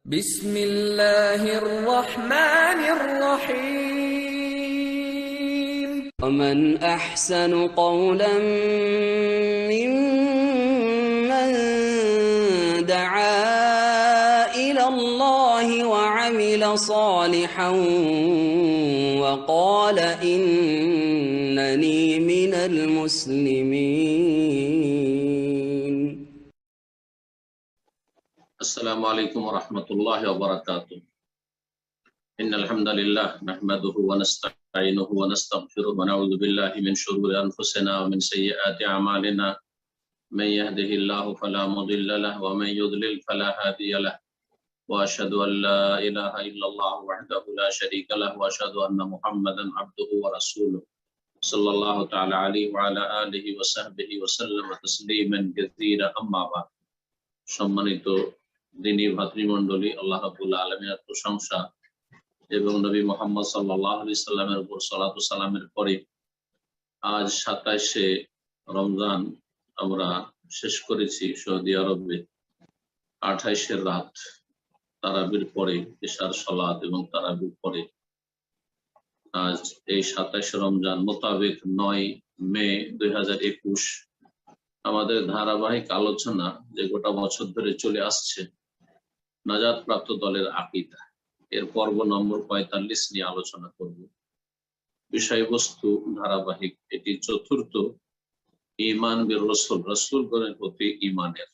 بسم الله الرحمن الرحيم ومن أحسن قولا ممن دعا إلى الله وعمل صالحا وقال إنني من المسلمين. السلام عليكم ورحمة الله وبركاته. إن الحمد لله نحمده ونستعينه ونستغفره ونعوذ بالله من شرور أنفسنا ومن سيئات أعمالنا من يهده الله فلا مضل له ومن يضلل فلا هادي له وأشهد أن لا إله إلا الله وحده لا شريك له وأشهد أن محمدا عبده ورسوله صلى الله تعالى عليه وعلى آله وصحبه وسلم تسليما كثيرا أما بعد. সম্মানিত দিনী ভাতৃমণ্ডলী, আল্লাহ রাব্বুল আলামিনের প্রশংসা এবং নবী মুহাম্মদ সাল্লাল্লাহু আলাইহি সাল্লামের উপর সালাতু সালামের পরে আজ 27শে রমজান আমরা শেষ করেছি সৌদি আরবে 28 রাত তারাবির পরে, ইশার সালাত এবং তারাবির পরে। আজ এই 27 রমজান মোতাবেক 9 মে 2021 আমাদের ধারাবাহিক আলোচনা যে গোটা বছর ধরে চলে আসছে নাজাত প্রাপ্ত দলের আকীদা, এর পর্ব নম্বর 45 নিয়ে আলোচনা করব। বিষয়বস্তু ধারাবাহিক, এটি চতুর্থ ঈমান বির রাসূল, রাসূলগণের প্রতি ঈমানের।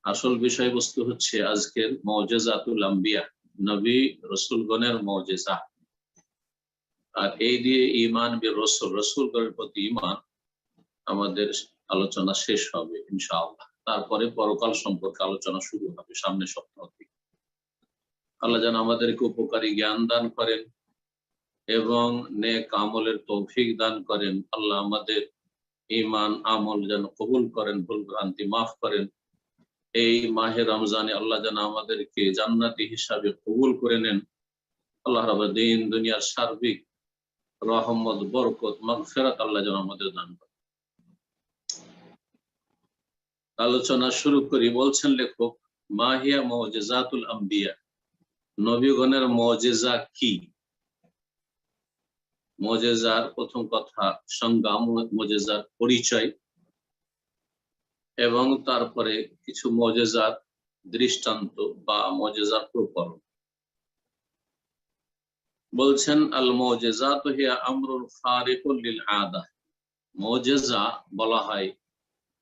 আসল বিষয়বস্তু হচ্ছে আজকের মুজিজাতুল আম্বিয়া, নবী রাসূলগণের মুজিজা। আর এই দিয়ে ঈমান বির রাসূল, রাসূলগণের প্রতি ঈমান আমাদের আলোচনা শেষ হবে ইনশাআল্লাহ। তারপরে পরকাল সম্পর্কে আলোচনা শুরু হবে সামনের সপ্তাহ থেকে। আল্লাহ যেন আমাদেরকে উপকারী জ্ঞান দান করেন এবং নেক আমলের তৌফিক দান করেন। আল্লাহ আমাদের ঈমান আমল যেন কবুল করেন, ভুল ভ্রান্তি মাফ করেন। এই মাহে রমজানে আল্লাহ যেন আমাদেরকে জান্নাতি হিসাবে কবুল করে নেন। আল্লাহ রাব্বুল দিন দুনিয়ার সার্বিক রহমত, বরকত, মাগফিরাত আল্লাহ যেন আমাদের দান করেন। আলোচনা শুরু করি। বলছেন লেখক, মাহিয়া মুজিজাতুল আম্বিয়া, নবীগণের মুজিজা কি? মুজিজার প্রথম কথা সংজ্ঞা, মুজিজার পরিচয় এবং তারপরে কিছু মুজিজার দৃষ্টান্ত বা মুজিজার প্রকরণ। বলছেন আল মুজিজাতু হিয়া আমরুন খারিকুন লিল আদা। মুজিজা বলা হয়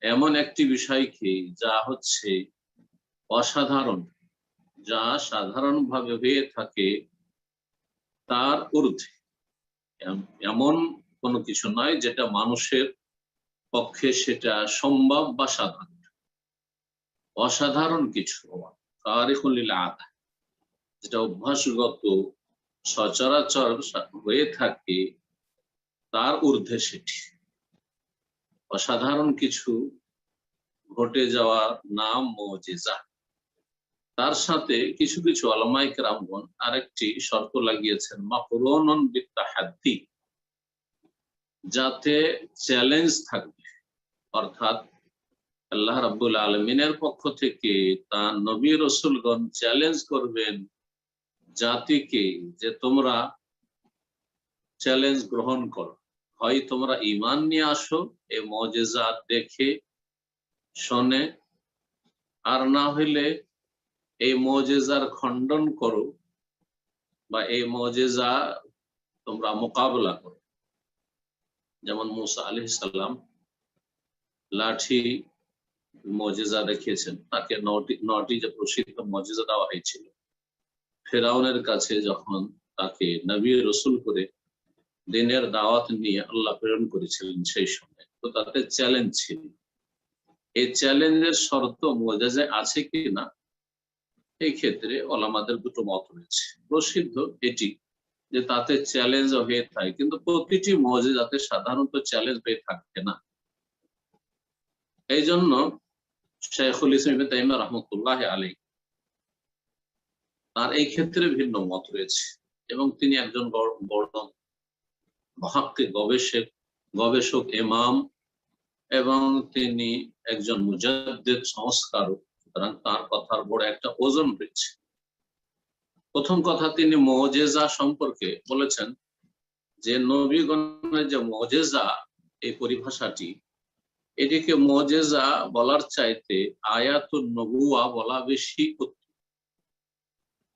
এমন একটি বিষয়কে যা হচ্ছে অসাধারণ, যা সাধারণভাবে হয়ে থাকে তার ঊর্ধ্বে। এমন কোনো কিছু নয় যেটা মানুষের পক্ষে সেটা সম্ভব বা সাধারণ। অসাধারণ কিছু হওয়া, খারিকুন লিল আদা, যেটা অভ্যাসগত সচরাচর হয়ে থাকে তার ঊর্ধ্বে সেটি। অসাধারণ কিছু ঘটে যাওয়ার নাম মুজিজা। তার সাথে কিছু কিছু উলামায়ে কেরামগণ আরেকটি শর্ত লাগিয়েছেন, মাকরুনুন বিত্তাহাদ্দি, যাতে চ্যালেঞ্জ থাকবে। অর্থাৎ আল্লাহ রাব্বুল আলামিনের পক্ষ থেকে তার নবী রাসূলগণ চ্যালেঞ্জ করবেন জাতিকে যে তোমরা চ্যালেঞ্জ গ্রহণ করো, হয় তোমরা ঈমান নিয়ে আসো এই মুজিজা দেখে শুনে, আর না হইলে এই মুজিজার খণ্ডন করো বা এই মুজিজা তোমরা মোকাবেলা করো। যেমন মুসা আলাইহিস সালাম লাঠি মুজিজা দেখিয়েছেন, তাকে নটি যে প্রসিদ্ধ মুজিজা দেওয়া হয়েছিল। ফেরাউনের কাছে যখন তাকে নবী রাসূল করে দিনের দাওয়াত নিয়ে আল্লাহ প্রেরণ করেছিলেন সেই সময়, তো তাতে চ্যালেঞ্জ ছিল। এই চ্যালেঞ্জের শর্ত মুজিজায় আছে কি না, এই ক্ষেত্রে ওলামাদের দুটো মত রয়েছে। প্রসিদ্ধ এটি যে তাতে চ্যালেঞ্জ হয়ে থাকে, কিন্তু প্রতিটি মুজিজাতে সাধারণত চ্যালেঞ্জ হয়ে থাকে না। এই জন্য শাইখুল ইসলাম ইবনে তাইমিয়া রাহমাতুল্লাহি আলাইহি তার এই ক্ষেত্রে ভিন্ন মত রয়েছে এবং তিনি একজন বড় মুহাক্কিক, গবেষক ইমাম এবং তিনি একজন মুজাদ্দিদ, সংস্কারক। সুতরাং তার কথার বড় একটা ওজন রয়েছে। প্রথম কথা তিনি মুজিজা সম্পর্কে বলেছেন যে নবীগণের যে মুজিজা এই পরিভাষাটি, এটিকে মুজিজা বলার চাইতে আয়াতুন নবুয়া বলা বেশি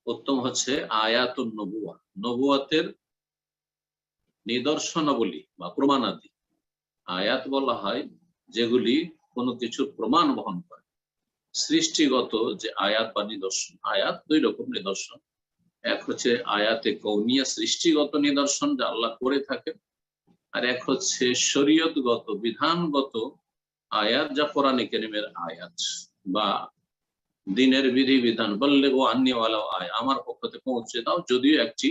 উত্তম হচ্ছে আয়াতুন নবুয়া, নবুয়াতের নিদর্শনাবলী বা প্রমাণাদি। আয়াত বলা হয় যেগুলি কোনো কিছুর প্রমাণ বহন করে। সৃষ্টিগত যে আয়াত বা নিদর্শন, আয়াত দুই রকম নিদর্শন, এক হচ্ছে আয়াতে কৌমিয়া সৃষ্টিগত নিদর্শন যা আল্লাহ করে থাকেন, আর এক হচ্ছে শরীয়তগত বিধানগত আয়াত যা কোরআনে কারীমের আয়াত বা দিনের বিধি বিধান। বললে ও আন্নিওয়ালা আয়, আমার পক্ষ থেকে পৌঁছে দাও, যদিও একটি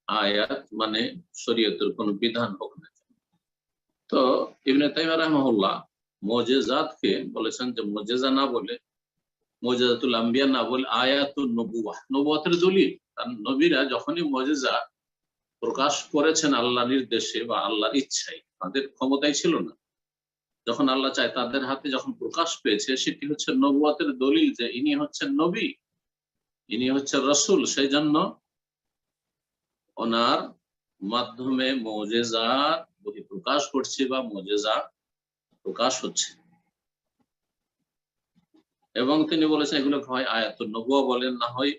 আয়াত মানে শরীয়তের কোন বিধান হোক না। তো ইবনে তাইমিয়া রাহিমাহুল্লাহ মুজিজাতকে বলেছেন যে মুজিজা না বলে, মুজিজাতুল আম্বিয়া না বলে আয়াতুন নবুয়া, নবুয়াতের দলিল। কারণ নবীরা যখনই মুজিজা প্রকাশ করেছেন আল্লাহর নির্দেশে বা আল্লাহর ইচ্ছায়, তাদের ক্ষমতাই ছিল না, যখন আল্লাহ চায় তাদের হাতে যখন প্রকাশ পেয়েছে, সেটি হচ্ছে নবুয়াতের দলিল যে ইনি হচ্ছেন নবী, ইনি হচ্ছেন রাসূল। সেই জন্য ওনার মাধ্যমে মুজিজার বহিঃপ্রকাশ ঘটছে বা মুজিজা প্রকাশ হচ্ছে। এবং তিনি বলেছেন এগুলো হয় আয়াতুন নবুয়া বলেন, না হয়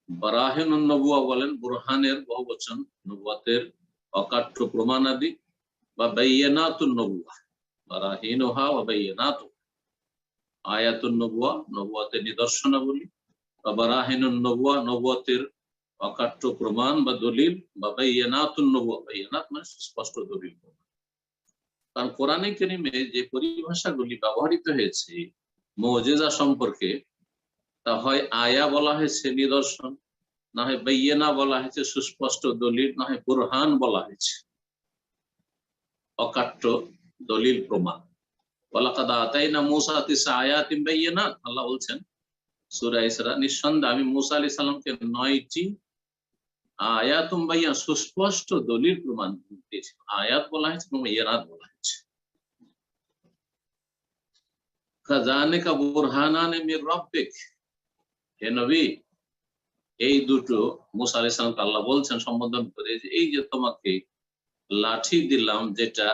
বারাহিনুন নবুয়া বলেন, বুরহানের বহুবচন, নবুয়াতের অকাট্য প্রমাণাদি, বা বাইয়িনাতুন নবুয়া, বারাহিনুহা ওয়া বাইয়িনাতু, আয়াতুন নবুয়া নবুয়াতের নিদর্শনাবলী, বা বারাহিনুন নবুয়া নবুয়াতের অকাট্য প্রমাণ বা দলিল, বা বাইয়িনাতুন নবুয়া, বাইয়িনাত মানে স্পষ্ট দলিল। কারণ কোরআনে কারীমে যে পরিভাষাগুলি ব্যবহৃত হয়েছে মুজিজা সম্পর্কে, তা হয় আয়া বলা হয়েছে নিদর্শন, না হয় বাইয়িনা বলা হয়েছে সুস্পষ্ট দলিল, না হয় বুরহান বলা হয়েছে অকাট্য দলিল প্রমাণ। ওয়ালাকাদ আতাইনা মূসা 9 আয়াতিন বাইয়িনাত, আল্লাহ বলছেন সূরা ইসরা, নিঃসন্দেহে আমি মূসা আলাইহিস সালামকে 9টি আয়াতুম বাইয়িনা সুস্পষ্ট দলিল প্রমাণ দিয়েছি। আয়াত বলা হয়েছে এবং বাইয়িনাত বলা হয়েছে। খাযালিকা বুরহানান মির রাব্বিক, হে নবী, এই দুটো মূসা আলাইহিস সালামকে আল্লাহ বলছেন সম্বোধন করে যে এই যে তোমাকে লাঠি দিলাম যেটা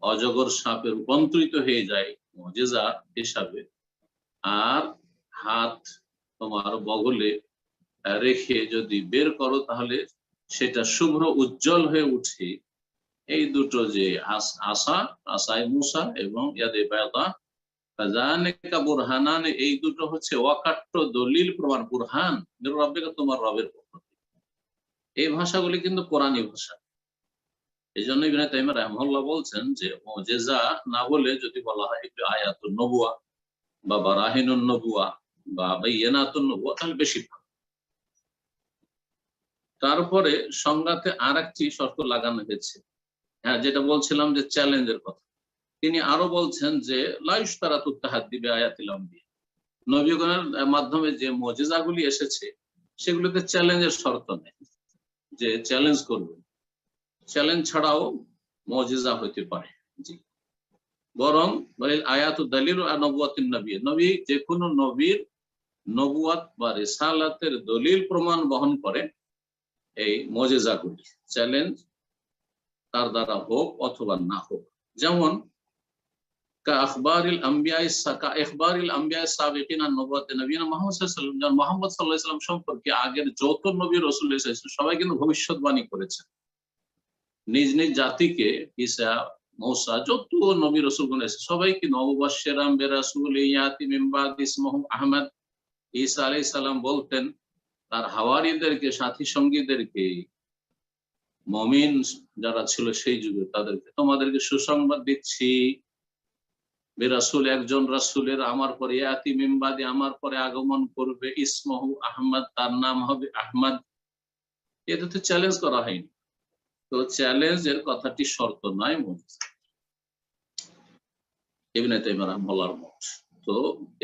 অজগর সাপে রূপান্তরিত হয়ে যায় মুজিজা হিসাবে, আর হাত তোমার বগলে রেখে যদি বের করো তাহলে সেটা শুভ্র উজ্জ্বল হয়ে উঠে। এই দুটো যে আসায় মূসা এবং ইয়াদে বায়দা, ফাযালিকা বুরহানান, এই দুটো হচ্ছে অকাট্য দলিল প্রমাণ, বুরহান মির রাব্বিকা, তোমার রবের পক্ষ থেকে। এই ভাষাগুলি কিন্তু কোরআনী ভাষা। এই জন্য ইবনে তাইমিয়া রাহিমাহুল্লাহ বলছেন যে মুজিজা না বলে যদি বলা হয় একটু আয়াতুন নবুয়া বা বারাহিনুন নবুয়া বা বাইয়িনাতুন নবুয়া, তাহলে বেশি ভালো। তারপরে সংজ্ঞাতে আরেকটি শর্ত লাগানো হয়েছে, হ্যাঁ, যেটা বলছিলাম যে চ্যালেঞ্জের কথা। তিনি আরো বলছেন যে লা ইশতারাতু তাহাদ্দি বিআয়াতিল আম্বিয়া, নবীগণের মাধ্যমে যে মুজিজাগুলি এসেছে সেগুলোতে চ্যালেঞ্জের শর্ত নেই যে চ্যালেঞ্জ করবে, চ্যালেঞ্জ ছাড়াও মুজিজা হতে পারে। জি, বরং আয়াতু দালিল নবুয়াতিন নবী, নবী যে কোনো নবীর নবুয়াত বা রিসালাতের দলিল প্রমাণ বহন করে এই মুজিজাগুলি, চ্যালেঞ্জ তার দ্বারা হোক অথবা না হোক। যেমন ইখবারিল আম্বিয়া সাবিকিন আন নবুওয়াতি নবিয়িনা মুহাম্মদ সাল্লাল্লাহু আলাইহি ওয়াসাল্লাম, মুহাম্মদ সাল্লাল্লাহু আলাইহি ওয়াসাল্লাম সম্পর্কে আগের যত নবী রাসূল এসেছেন সবাই কিন্তু ভবিষ্যৎবাণী করেছেন। নিজ নিজ জাতিকে ঈসা, মূসা, যত নবী রাসূলগণ এসেছে সবাই কিন্তু মুবাশশিরাম বিরাসূলিন ইয়াতি মিন বাদি ইসমুহু আহমদ, ঈসা আলাইহিস সালাম বলতেন তার হাওয়ারীদেরকে, সাথী সঙ্গীদেরকে, মুমিন যারা ছিল সেই যুগে তাদেরকে, তোমাদেরকে সুসংবাদ দিচ্ছি, বিরাসূল, একজন রাসূলের আমার পরে, ইয়াতি মিন বাদি, আমার পরে আগমন করবে, ইসমুহু আহমদ, তার নাম হবে আহমদ। এটা তো চ্যালেঞ্জ করা হয়নি। তো চ্যালেঞ্জের কথাটি শর্ত নয় মুজিজা, ইবনে তাইমিয়া রাহিমাহুল্লাহর মত। তো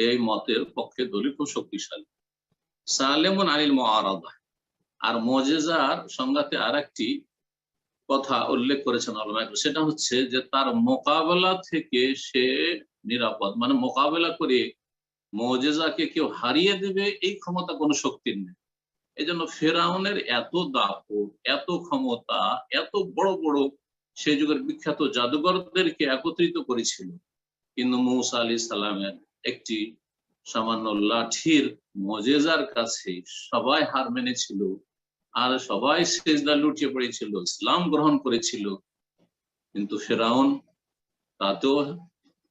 এই মতের পক্ষে দলিল খুব শক্তিশালী। সালেমুন আনিল মুআরাদা, আর মুজিজার সংজ্ঞাতে আরেকটি কথা উল্লেখ করেছেন আলেমা, সেটা হচ্ছে যে তার মোকাবেলা থেকে সে নিরাপদ, মানে মোকাবেলা করে মুজিজাকে কেউ হারিয়ে দেবে এই ক্ষমতা কোনো শক্তির নেই। এই জন্য ফেরাউনের এত দাপট, এত ক্ষমতা, এত বড় বড় সে যুগের বিখ্যাত জাদুঘরদেরকে একত্রিত করেছিল, কিন্তু মূসা আলাইহিস সালামের একটি সামান্য লাঠির মুজিজার কাছে সবাই হার মেনেছিল, আর সবাই সিজদা লুটিয়ে পড়েছিল, ইসলাম গ্রহণ করেছিল। কিন্তু ফেরাউন তাতেও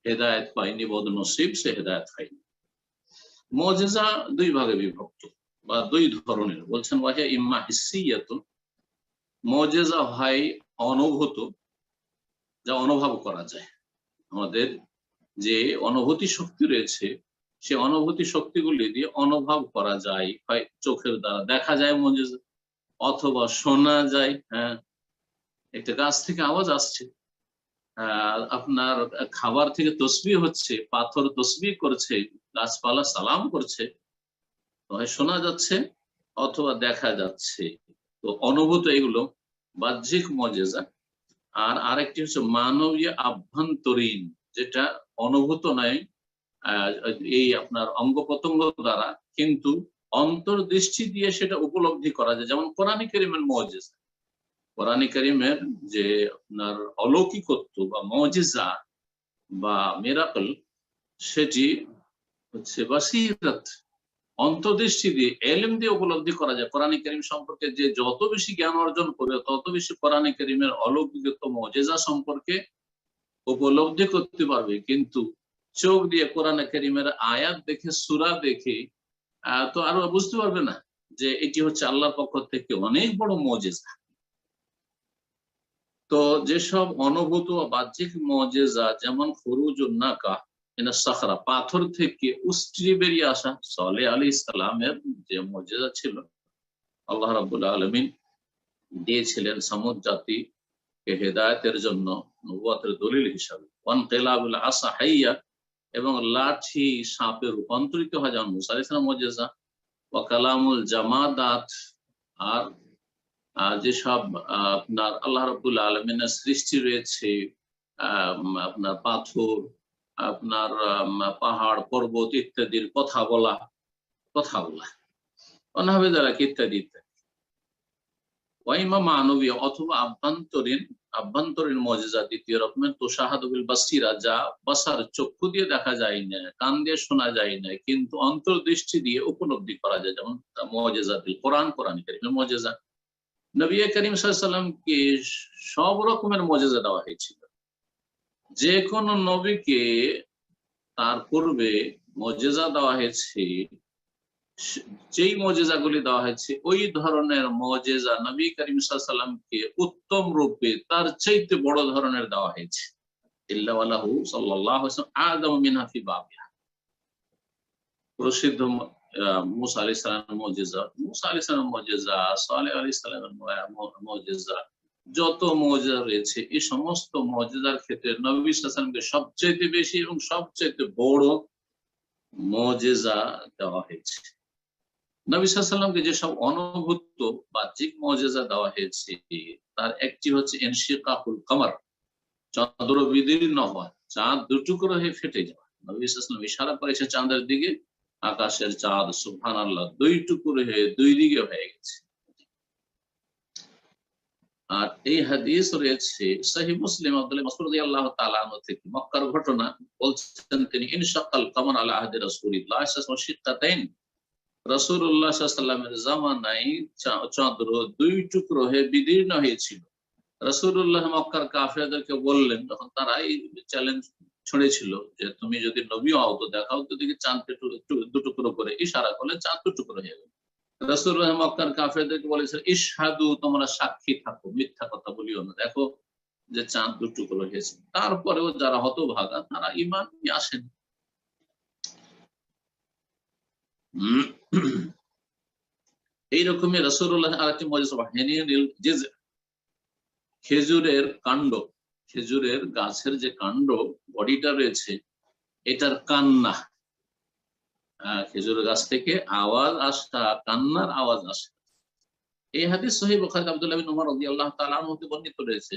হেদায়েত পায়নি, বদনসিব, সে হেদায়েত পায়নি। মুজিজা দুই ভাগে বিভক্ত বা দুই ধরনের, বলছেন ওয়াহিয়া ইম্মা হিসসিয়াতুন, মুজিজা হয় অনুভূত, যা অনুভব করা যায়। আমাদের যে অনুভূতি শক্তি রয়েছে, সে অনুভূতি শক্তিগুলি দিয়ে অনুভব করা যায়, হয় চোখের দ্বারা দেখা যায় মুজিজা, অথবা শোনা যায়। হ্যাঁ, একটা গাছ থেকে আওয়াজ আসছে, আপনার খাবার থেকে তসবিহ হচ্ছে, পাথর তসবিহ করছে, গাছপালা সালাম করছে, হয় শোনা যাচ্ছে অথবা দেখা যাচ্ছে। তো অনুভূত এগুলো বাহ্যিক মুজিজা। আর আরেকটি হচ্ছে মানবীয় আভ্যন্তরীণ, যেটা অনুভূত নয় এই আপনার অঙ্গ প্রত্যঙ্গ দ্বারা, কিন্তু অন্তর্দৃষ্টি দিয়ে সেটা উপলব্ধি করা যায়। যেমন কোরআনে কারীমের মুজিজা, কোরআনে কারীমের যে আপনার অলৌকিকত্ব বা মুজিজা বা মিরাকল, সেটি হচ্ছে বাসীরাত, অন্তর্দৃষ্টি দিয়ে, এলেম দিয়ে উপলব্ধি করা যায়। কোরআনে কারীম সম্পর্কে যে যত বেশি জ্ঞান অর্জন করে, তত বেশি কোরআনে কারীমের অলৌকিকত্ব মুজিজা সম্পর্কে উপলব্ধি করতে পারবে। কিন্তু চোখ দিয়ে কোরআনে কারীমের আয়াত দেখে, সূরা দেখে তো আরো বুঝতে পারবে না যে এটি হচ্ছে আল্লাহর পক্ষ থেকে অনেক বড় মুজিজা। তো যেসব অনুভূত বাহ্যিক মুজিজা, যেমন খুরুজুন নাকা মিনাস সাখরা, পাথর থেকে উষ্ট্রি বেরিয়ে আসা, সালেহ আলাইহিস সালামের যে মুজিজা ছিল, আল্লাহ রাব্বুল আলামিন দিয়েছিলেন সামুদ জাতিকে হেদায়েতের জন্য নবুয়তের দলিল হিসাবে। ওয়ানকিলাবুল আসা হাইয়া, এবং লাঠি সাপে রূপান্তরিত হয়, যেমন মূসা আলাইহিস সালামের মুজিজা। ওয়া কালামুল জামাদাত, আর যেসব আপনার আল্লাহ রাব্বুল আলামিনের সৃষ্টি রয়েছে, আপনার পাথর, আপনার পাহাড় পর্বত ইত্যাদির কথা বলা, অনাবে দ্বারা ইত্যাদি ইত্যাদি। ওয়াইমা মানবীয় অথবা আভ্যন্তরীণ মুজিজা দ্বিতীয় রকমের, তুশাহাদুল বাসিরা, যা বাসার চক্ষু দিয়ে দেখা যায় না, কান দিয়ে শোনা যায় না, কিন্তু অন্তর্দৃষ্টি দিয়ে উপলব্ধি করা যায়, যেমন মুজিজাতুল কোরআন, কোরআন কারীমের মুজিজা। নবী করিম সাল্লাল্লাহু আলাইহি ওয়াসাল্লামকে সব রকমের মুজিজা দেওয়া হয়েছিল। যে কোন নবীকে তার পূর্বে মুজিজা দেওয়া হয়েছে, যেই মুজিজাগুলি দেওয়া হয়েছে, ওই ধরনের মুজিজা নবী করিম সাল্লাল্লাহু আলাইহি ওয়াসাল্লামকে উত্তম রূপে তার চাইতে বড় ধরনের দেওয়া হয়েছে। ইল্লা ওয়ালাহু সাল্লাল্লাহু আলাইহি ওয়াসাল্লাম আযামু মিনহা ফি বাবিহা। প্রসিদ্ধ মূসা আলাইহিস সালামের মুজিজা, মূসা আলাইহিস সালামের মুজিজা, সালেহ আলাইহিস সালামের মুজিজা, যত মুজিজা রয়েছে, এই সমস্ত মুজিজার ক্ষেত্রে নবী সাল্লাল্লাহু আলাইহি ওয়াসাল্লামকে সবচেয়ে বেশি এবং সবচেয়ে বড় মুজিজা দেওয়া হয়েছে। নবী সাল্লাল্লাহু আলাইহি ওয়াসাল্লামকে যেসব অনুভূত বাহ্যিক মুজিজা দেওয়া হয়েছে, তার একটি হচ্ছে ইনশিকাকুল কমর, চন্দ্র বিদীর্ণ হওয়া, চাঁদ দুটুকরো হয়ে ফেটে যাওয়া। নবী সাল্লাল্লাহু আলাইহি ওয়াসাল্লাম ইশারা করেছে চাঁদের দিকে, আকাশের চাঁদ সুবহানাল্লাহ দুই টুকরো হয়ে দুই দিকে হয়ে গেছে। আর এই হাদিস রয়েছে সহিহ মুসলিম, আব্দুল্লাহ মাসউদ রাদিয়াল্লাহু তাআলা আনহু থেকে, মক্কার ঘটনা। বলছেন তিনি, ইনশাকাল কমর আলা আহদি রাসূলিল্লাহ সাল্লাল্লাহু আলাইহি ওয়াসাল্লাম শিক্কাতাইন, রাসূলুল্লাহ সাল্লাল্লাহু আলাইহি ওয়াসাল্লামের জামানায় চন্দ্র দুই টুকরো হয়ে বিদীর্ণ হয়েছিল। রাসূলুল্লাহ মক্কার কাফেরদেরকে বললেন, যখন তারা এই চ্যালেঞ্জ ছড়েছিল যে তুমি যদি নবী হও তো দেখাও তো দেখি চাঁদকে দু টুকরো করে, ইশারা করলে চাঁদ দু টুকরো হয়ে গেল। রাসূলুল্লাহ মক্কার কাফেরদেরকে বলেছেন, ইশহাদু, তোমরা সাক্ষী থাকো, মিথ্যা কথা বলিও না, দেখো যে চাঁদ দু টুকরো হয়েছে। তারপরেও যারা হতভাগা, তারা ঈমান নিয়ে আসেন। এইরকমই রাসূলুল্লাহ আরেকটি মুজিজা, হিনিল জিজ, খেজুরের কাণ্ড, খেজুরের গাছের যে কাণ্ড বডিটা রয়েছে, এটার কান্না, খেজুর গাছ থেকে আওয়াজ আসা, কান্নার আওয়াজ আসে। এই হাদিস সহিহ বুখারী আব্দুল্লাহ বিন উমর রাদিয়াল্লাহু তাআলা আনহু হতে বর্ণিত রয়েছে।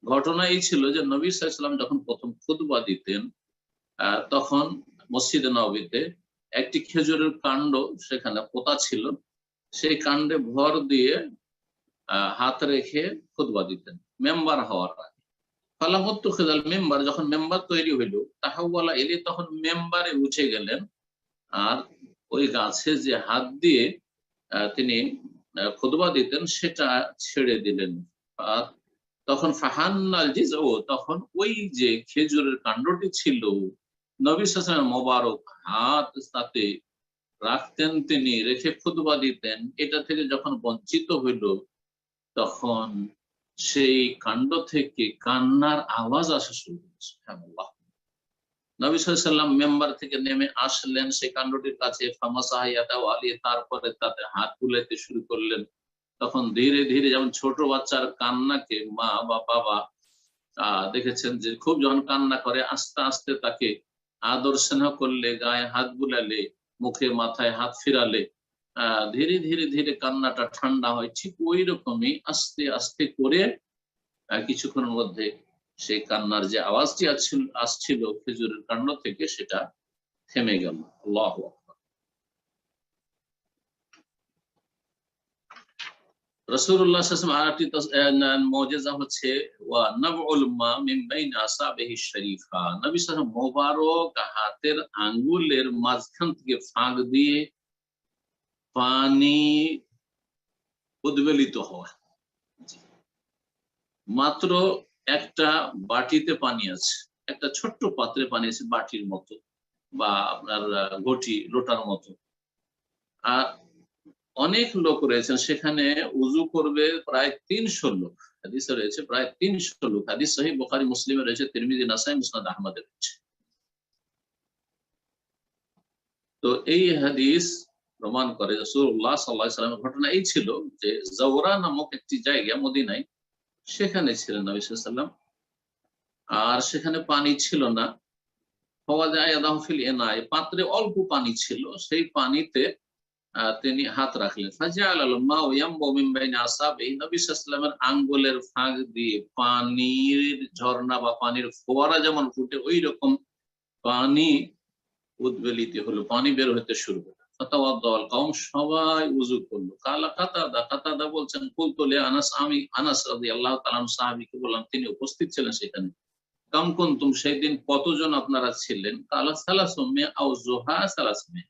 ঘটনা এই ছিল যে নবী সাল্লাল্লাহু আলাইহি ওয়াসাল্লাম যখন প্রথম খুতবা দিতেন, তখন মসজিদে নববীতে একটি খেজুরের কাণ্ড সেখানে পোতা ছিল, সেই কাণ্ডে ভর দিয়ে হাত রেখে খুতবা দিতেন মেম্বার হওয়ার আগে। ফালামত্তু খেজাল মেম্বার, যখন মেম্বার তৈরি হইল, তাহাওয়ালা এলে তখন মেম্বারে উঠে গেলেন, আর ওই গাছে যে হাত দিয়ে তিনি খুতবা দিতেন সেটা ছেড়ে দিলেন। আর তখন ফাহান্নাল জিজউ, তখন ওই যে খেজুরের কাণ্ডটি ছিল নবী সাল্লাল্লাহু আলাইহি ওয়াসাল্লাম মোবারক হাত তাতে রাখতেন, তিনি রেখে খুতবা দিতেন, এটা থেকে যখন বঞ্চিত হইল তখন সেই কাণ্ড থেকে কান্নার আওয়াজ আসা শুরু হয়েছে। সুবহানাল্লাহ। নবী সাল্লাল্লাহু আলাইহি ওয়াসাল্লাম মেম্বার থেকে নেমে আসলেন সেই কাণ্ডটির কাছে, ফামাসাহায়াতাহু আলাইহি, তারপরে তাতে হাত বুলাইতে শুরু করলেন। তখন ধীরে ধীরে, যেমন ছোট বাচ্চার কান্নাকে মা বা বাবা দেখেছেন যে খুব যখন কান্না করে আস্তে আস্তে তাকে আদর স্নেহ করলে, গায়ে হাত বুলালে, মুখে মাথায় হাত ফিরালে ধীরে ধীরে ধীরে কান্নাটা ঠান্ডা হয়, ঠিক ওই রকমই আস্তে আস্তে করে কিছুক্ষণের মধ্যে সেই কান্নার যে আওয়াজটি আসছিল খেজুরের কাণ্ড থেকে সেটা থেমে গেল। আল্লাহু আকবার। রাসূলুল্লাহ সাল্লাল্লাহু আলাইহি ওয়াসাল্লাম আরেকটি মুজিজা হচ্ছে ওয়া নাবউল মা মিন বাইনি আসাবিহি শরীফা, নবী সাল্লাল্লাহু আলাইহি ওয়াসাল্লাম মোবারক হাতের আঙ্গুলের মাঝখান থেকে ফাঁক দিয়ে পানি উদ্বেলিত হওয়া। মাত্র একটা বাটিতে পানি আছে, একটা ছোট্ট পাত্রে পানি আছে, বাটির মতো বা আপনার ঘটি লোটার মতো, আর অনেক লোক রয়েছেন সেখানে, উজু করবে প্রায় 300 লোক, হাদিসে রয়েছে প্রায় 300 লোক। হাদিস সহিহ বুখারী মুসলিমে রয়েছে, তিরমিজি, নাসাই, মুসনাদ আহমদে রয়েছে। তো এই হাদিস প্রমাণ করে রাসূলুল্লাহ সাল্লাল্লাহু আলাইহি ওয়াসাল্লামের ঘটনা এই ছিল যে জাওরা নামক একটি জায়গা মদিনায়, সেখানে ছিলেন নবী সাল্লাল্লাহু আলাইহি ওয়াসাল্লাম, আর সেখানে পানি ছিল না। পাত্রে অল্প পানি ছিল, সেই পানিতে তিনি হাত রাখলেন। নবী সাল্লাল্লাহু আঙ্গুলের ফাঁক দিয়ে পানির ঝর্ণা বা পানির ফোয়ারা যেমন ফুটে ওই রকম পানি উদ্বেলিত হলো, পানি বের হতে শুরু হলো। সবাই উযু করলো। কাতাদা বলছেন, কুলতুলে আনাস, আমি আনাস রাদিয়াল্লাহু তাআলা সাহাবীকে বললাম, তিনি উপস্থিত ছিলেন সেখানে, কাম কুনতুম, সেই দিন কতজন আপনারা ছিলেন? কালা সালাসুমিয়া আও যুহা সালাসুমিয়া,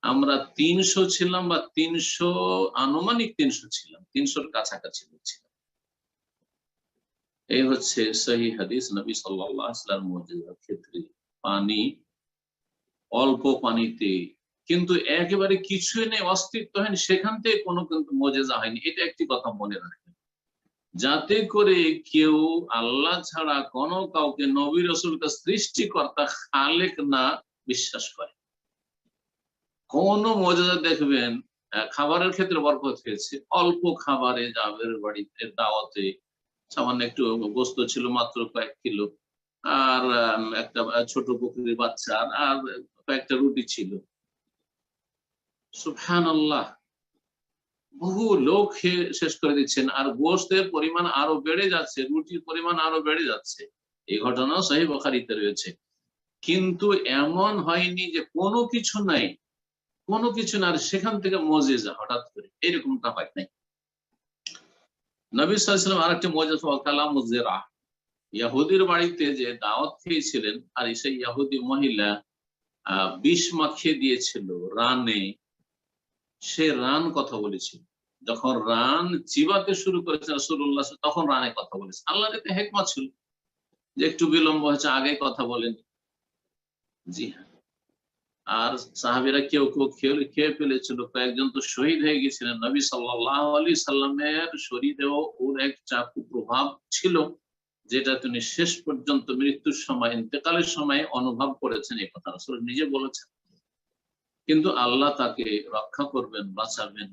আমরা 300 ছিলাম বা 300, আনুমানিক 300 ছিলাম, 300-র কাছাকাছি ছিলাম। এই হচ্ছে সহিহ হাদিস নবী সাল্লাল্লাহু আলাইহি ওয়াসাল্লাম মুজিজার ক্ষেত্রে। পানি, অল্প পানিতে, কিন্তু একেবারে কিছুই নেই, অস্তিত্বহীন, সেখান থেকে কোনো কিন্তু মুজিজা হয়নি। এটা একটি কথা মনে রাখবেন, যাতে করে কেউ আল্লাহ ছাড়া কোনো কাউকে নবী রাসূলকে সৃষ্টিকর্তা খালেক না বিশ্বাস করে। কোন মুজিজা দেখবেন খাবারের ক্ষেত্রে বরকত হয়েছে, অল্প খাবারে, জাবের বাড়িতে দাওয়াতে সামান্য একটু গোস্ত ছিল মাত্র কয়েক কিলো, আর একটা ছোট বকরির বাচ্চা, আর কয়েকটা রুটি ছিল। সুবহানাল্লাহ, বহু লোক খেয়ে শেষ করে দিচ্ছেন, আর গোস্তের পরিমাণ আরো বেড়ে যাচ্ছে, রুটির পরিমাণ আরো বেড়ে যাচ্ছে। এই ঘটনা সহিহ বুখারীতে রয়েছে। কিন্তু এমন হয়নি যে কোনো কিছু নাই, কোনো কিছু না, আর সেখান থেকে মুজিজা হঠাৎ করে, এরকমটা হয় নাই। নবী সাল্লাল্লাহু আলাইহি ওয়াসাল্লাম আরেকটি মুজিজা ওয়া কালামুজ জিরা, ইহুদির বাড়িতে যে দাওয়াত খেয়েছিলেন, আর সেই ইহুদি মহিলা বিষ মাখিয়ে দিয়েছিল রানে, সে রান কথা বলেছিল। যখন রান চিবাতে শুরু করেছে রাসূলুল্লাহ, তখন রানে কথা বলেছে। আল্লাহর এতে হিকমত ছিল যে একটু বিলম্ব হয়েছে, আগে কথা বলেনি। জি হ্যাঁ, আর সাহাবীরা কেউ কেউ খেয়ে ফেলেছিল, কয়েকজন তো শহীদ হয়ে গেছিলেন। নবী সাল্লাল্লাহু আলাইহি সাল্লামের শরীরেও ওর একটা কুপ্রভাব ছিল, যেটা তিনি শেষ পর্যন্ত মৃত্যুর সময়, ইন্তেকালের সময় অনুভব করেছেন। এই কথা রাসূল নিজে বলেছেন। কিন্তু আল্লাহ তাকে রক্ষা করবেন, বাঁচাবেন।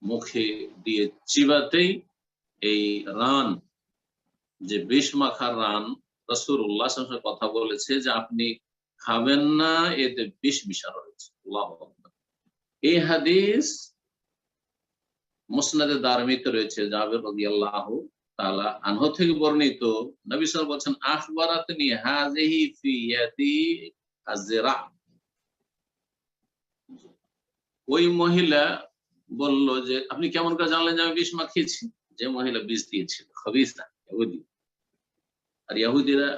মুখে দিয়ে চিবাতেই এই রান, যে বিষ মাখা রান, রাসূলুল্লাহ সাল্লাল্লাহু আলাইহি ওয়াসাল্লাম কথা বলেছে যে আপনি খাবেন না, এতে বিষ মিশানো রয়েছে। আল্লাহু আকবার। এই হাদিস মুসনাদে দারমিতে রয়েছে, জাবের রাদিয়াল্লাহু তাআলা আনহু থেকে বর্ণিত। নবী সাল্লাল্লাহু আলাইহি ওয়াসাল্লাম বলেছেন, আখবারাতনি হাযিহি ফি ইয়াদি আযরা, ওই মহিলা বলল যে আপনি কেমন করে জানলেন যে আমি বিষ মাখিয়েছি? যে মহিলা বিষ দিয়েছিল খবিসা ইহুদি, আর ইহুদিরা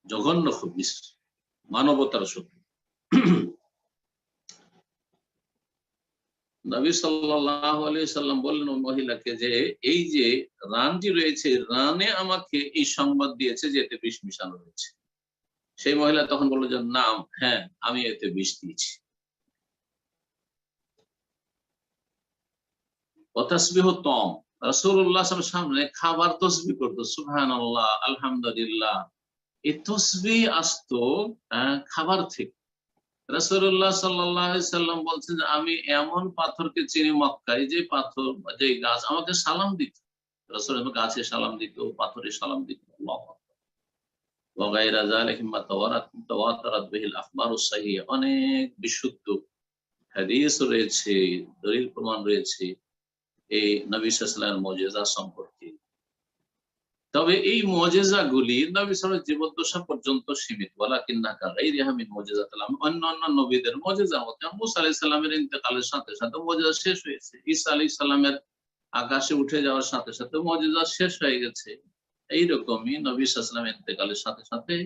জঘন্য খবিস, মানবতার শত্রু। নবী সাল্লাল্লাহু আলাইহি সাল্লাম বললেন ওই মহিলাকে যে এই যে রানটি রয়েছে, রানে আমাকে এই সংবাদ দিয়েছে যে এতে বিষ মিশানো রয়েছে। সেই মহিলা তখন বলল যে না, হ্যাঁ আমি এতে বিষ দিয়েছি। তাসবিহ তম, রাসূলুল্লাহ সাল্লাল্লাহু আলাইহি ওয়াসাল্লামের সামনে খাবার তসবিহ করতো, সুবহানাল্লাহ আলহামদুলিল্লাহ, এই তসবিহ আসতো খাবার থেকে। রাসূলুল্লাহ সাল্লাল্লাহু আলাইহি সাল্লাম বলছেন যে আমি এমন পাথরকে চিনি মক্কায়, যে পাথর, যে গাছ আমাকে সালাম দিত। রাসূল গাছে সালাম দিত, পাথরে সালাম দিত। আল্লাহু আকবার। ওয়া গায়রা যালিকা মিম্মা তাওয়াতারাত বিহিল আখবারুস সাহিহ, অনেক বিশুদ্ধ হাদিস রয়েছে, দলিল প্রমাণ রয়েছে এই নবী সাল্লাল্লাহু আলাইহি ওয়াসাল্লামের মুজিজা সম্পর্কে। তবে এই মুজিজাগুলি নবী সাল্লাল্লাহু আলাইহি ওয়াসাল্লামের জীবদ্দশা পর্যন্ত সীমিত। ওয়ালাকিন্না গায়রিহা মিন মুজিজাতিল আম্বিয়া, অন্যান্য নবীদের মুজিজার মধ্যে মুসা আলাইহিস সালামের ইন্তেকালের সাথে সাথে মুজিজা শেষ হয়েছে, ঈসা আলাইহিস সালামের আকাশে উঠে যাওয়ার সাথে সাথে মুজিজা শেষ হয়ে গেছে। এইরকমই নবী সাল্লাল্লাহু আলাইহি ওয়াসাল্লামের ইন্তেকালের সাথে সাথে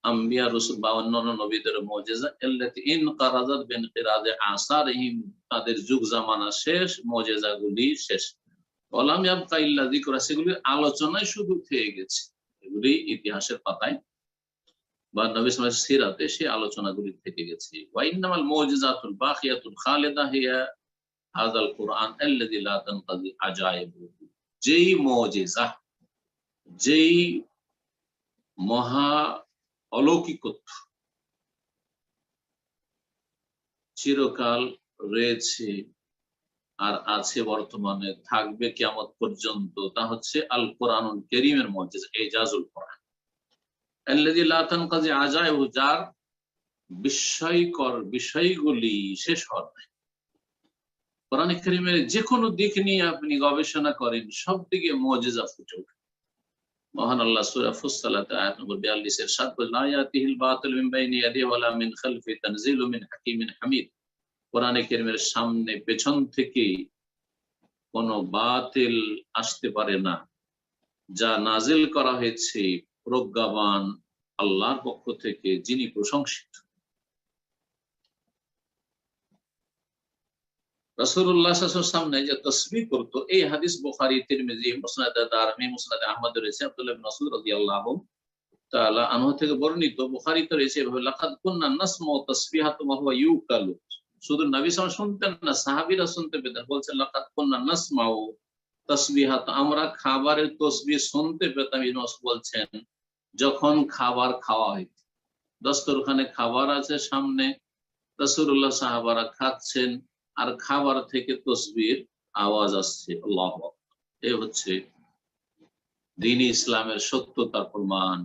আম্বিয়া রাসূল বা অন্যান্য নবীদের মুজিজা আল্লাতী ইনকারাযাত বিনকিরাদি আসারিহিম, তাদের যুগ জামানা শেষ, মুজিজাগুলি শেষ। ওয়ালাম ইয়াবকা ইল্লা যিকরা, সেগুলির আলোচনায় শুধু থেকে গেছে। এগুলি ইতিহাসের পাতায় বা নবী সাল্লাল্লাহু আলাইহি ওয়াসাল্লামের সিরাতে সেই আলোচনাগুলি থেকে গেছে। ওয়া ইন্নামাল মুজিজাতুল বাকিয়াতুল খালিদা হিয়া হাযাল কুরআন আল্লাযী লা তানকাযি আজাইবুহু, যেই মুজিজা, যেই মহা অলৌকিকত্ব চিরকাল রয়েছে আর আছে, বর্তমানে থাকবে কিয়ামত পর্যন্ত, তা হচ্ছে আল কোরআনুল কারীমের মুজিজা, ইজাজুল কোরআন। আল্লাযী লা তানকাযি আজাইবুহু, যার বিস্ময়কর বিষয়গুলি শেষ হওয়ার নাই। কোরআন কারীমের যে কোনো দিক নিয়ে আপনি গবেষণা করেন, সব দিকে মুজিজা ফুটে ওঠে। মহান আল্লাহ সূরা ফুসসালাত আয়াত নম্বর 42 এর 7 বলেন, লা ইয়াতিহিল বাতিল মিন বাইনি ইয়াদিহি ওয়ালা মিন খালফিহি তানজিলুম মিন হাকিমিন হামিদ। কোরআন কারীমের সামনে পেছন থেকে কোনো বাতিল আসতে পারে না, যা নাজিল করা হয়েছে প্রজ্ঞাবান আল্লাহর পক্ষ থেকে, যিনি প্রশংসিত। রাসূলুল্লাহ সাল্লাল্লাহু আলাইহি ওয়াসাল্লাম সামনে যে তাসবিহ করতো, এই হাদিস বুখারী, তিরমিজি, মুসনাদ দারমি, মুসনাদ আহমদ রয়েছে। আব্দুল্লাহ ইবনে মাসউদ রাদিয়াল্লাহু তাআলা আনহু থেকে বর্ণিত, বুখারীতে রয়েছে এভাবে, লাকাদ কুননা নাসমাউ তাসবিহাতু ওয়া হুয়া ইউকালু, শুধু নবী সাল্লাল্লাহু আলাইহি ওয়াসাল্লাম শুনতেন না, সাহাবীরা শুনতে পেতেন। বলছেন লাকাদ কুননা নাসমাউ তাসবিহাত, আমরা খাবারের তাসবিহ শুনতে পেতাম। ইবনে মাসউদ বলছেন যখন খাবার খাওয়া হইত, দস্তরখানে খাবার আছে সামনে, রাসূলুল্লাহ সাহাবারা খাচ্ছেন আর খাবার থেকে তাসবিহর আওয়াজ আসছে। আল্লাহু আকবার। এই হচ্ছে দ্বীন ইসলামের সত্যতার প্রমাণ।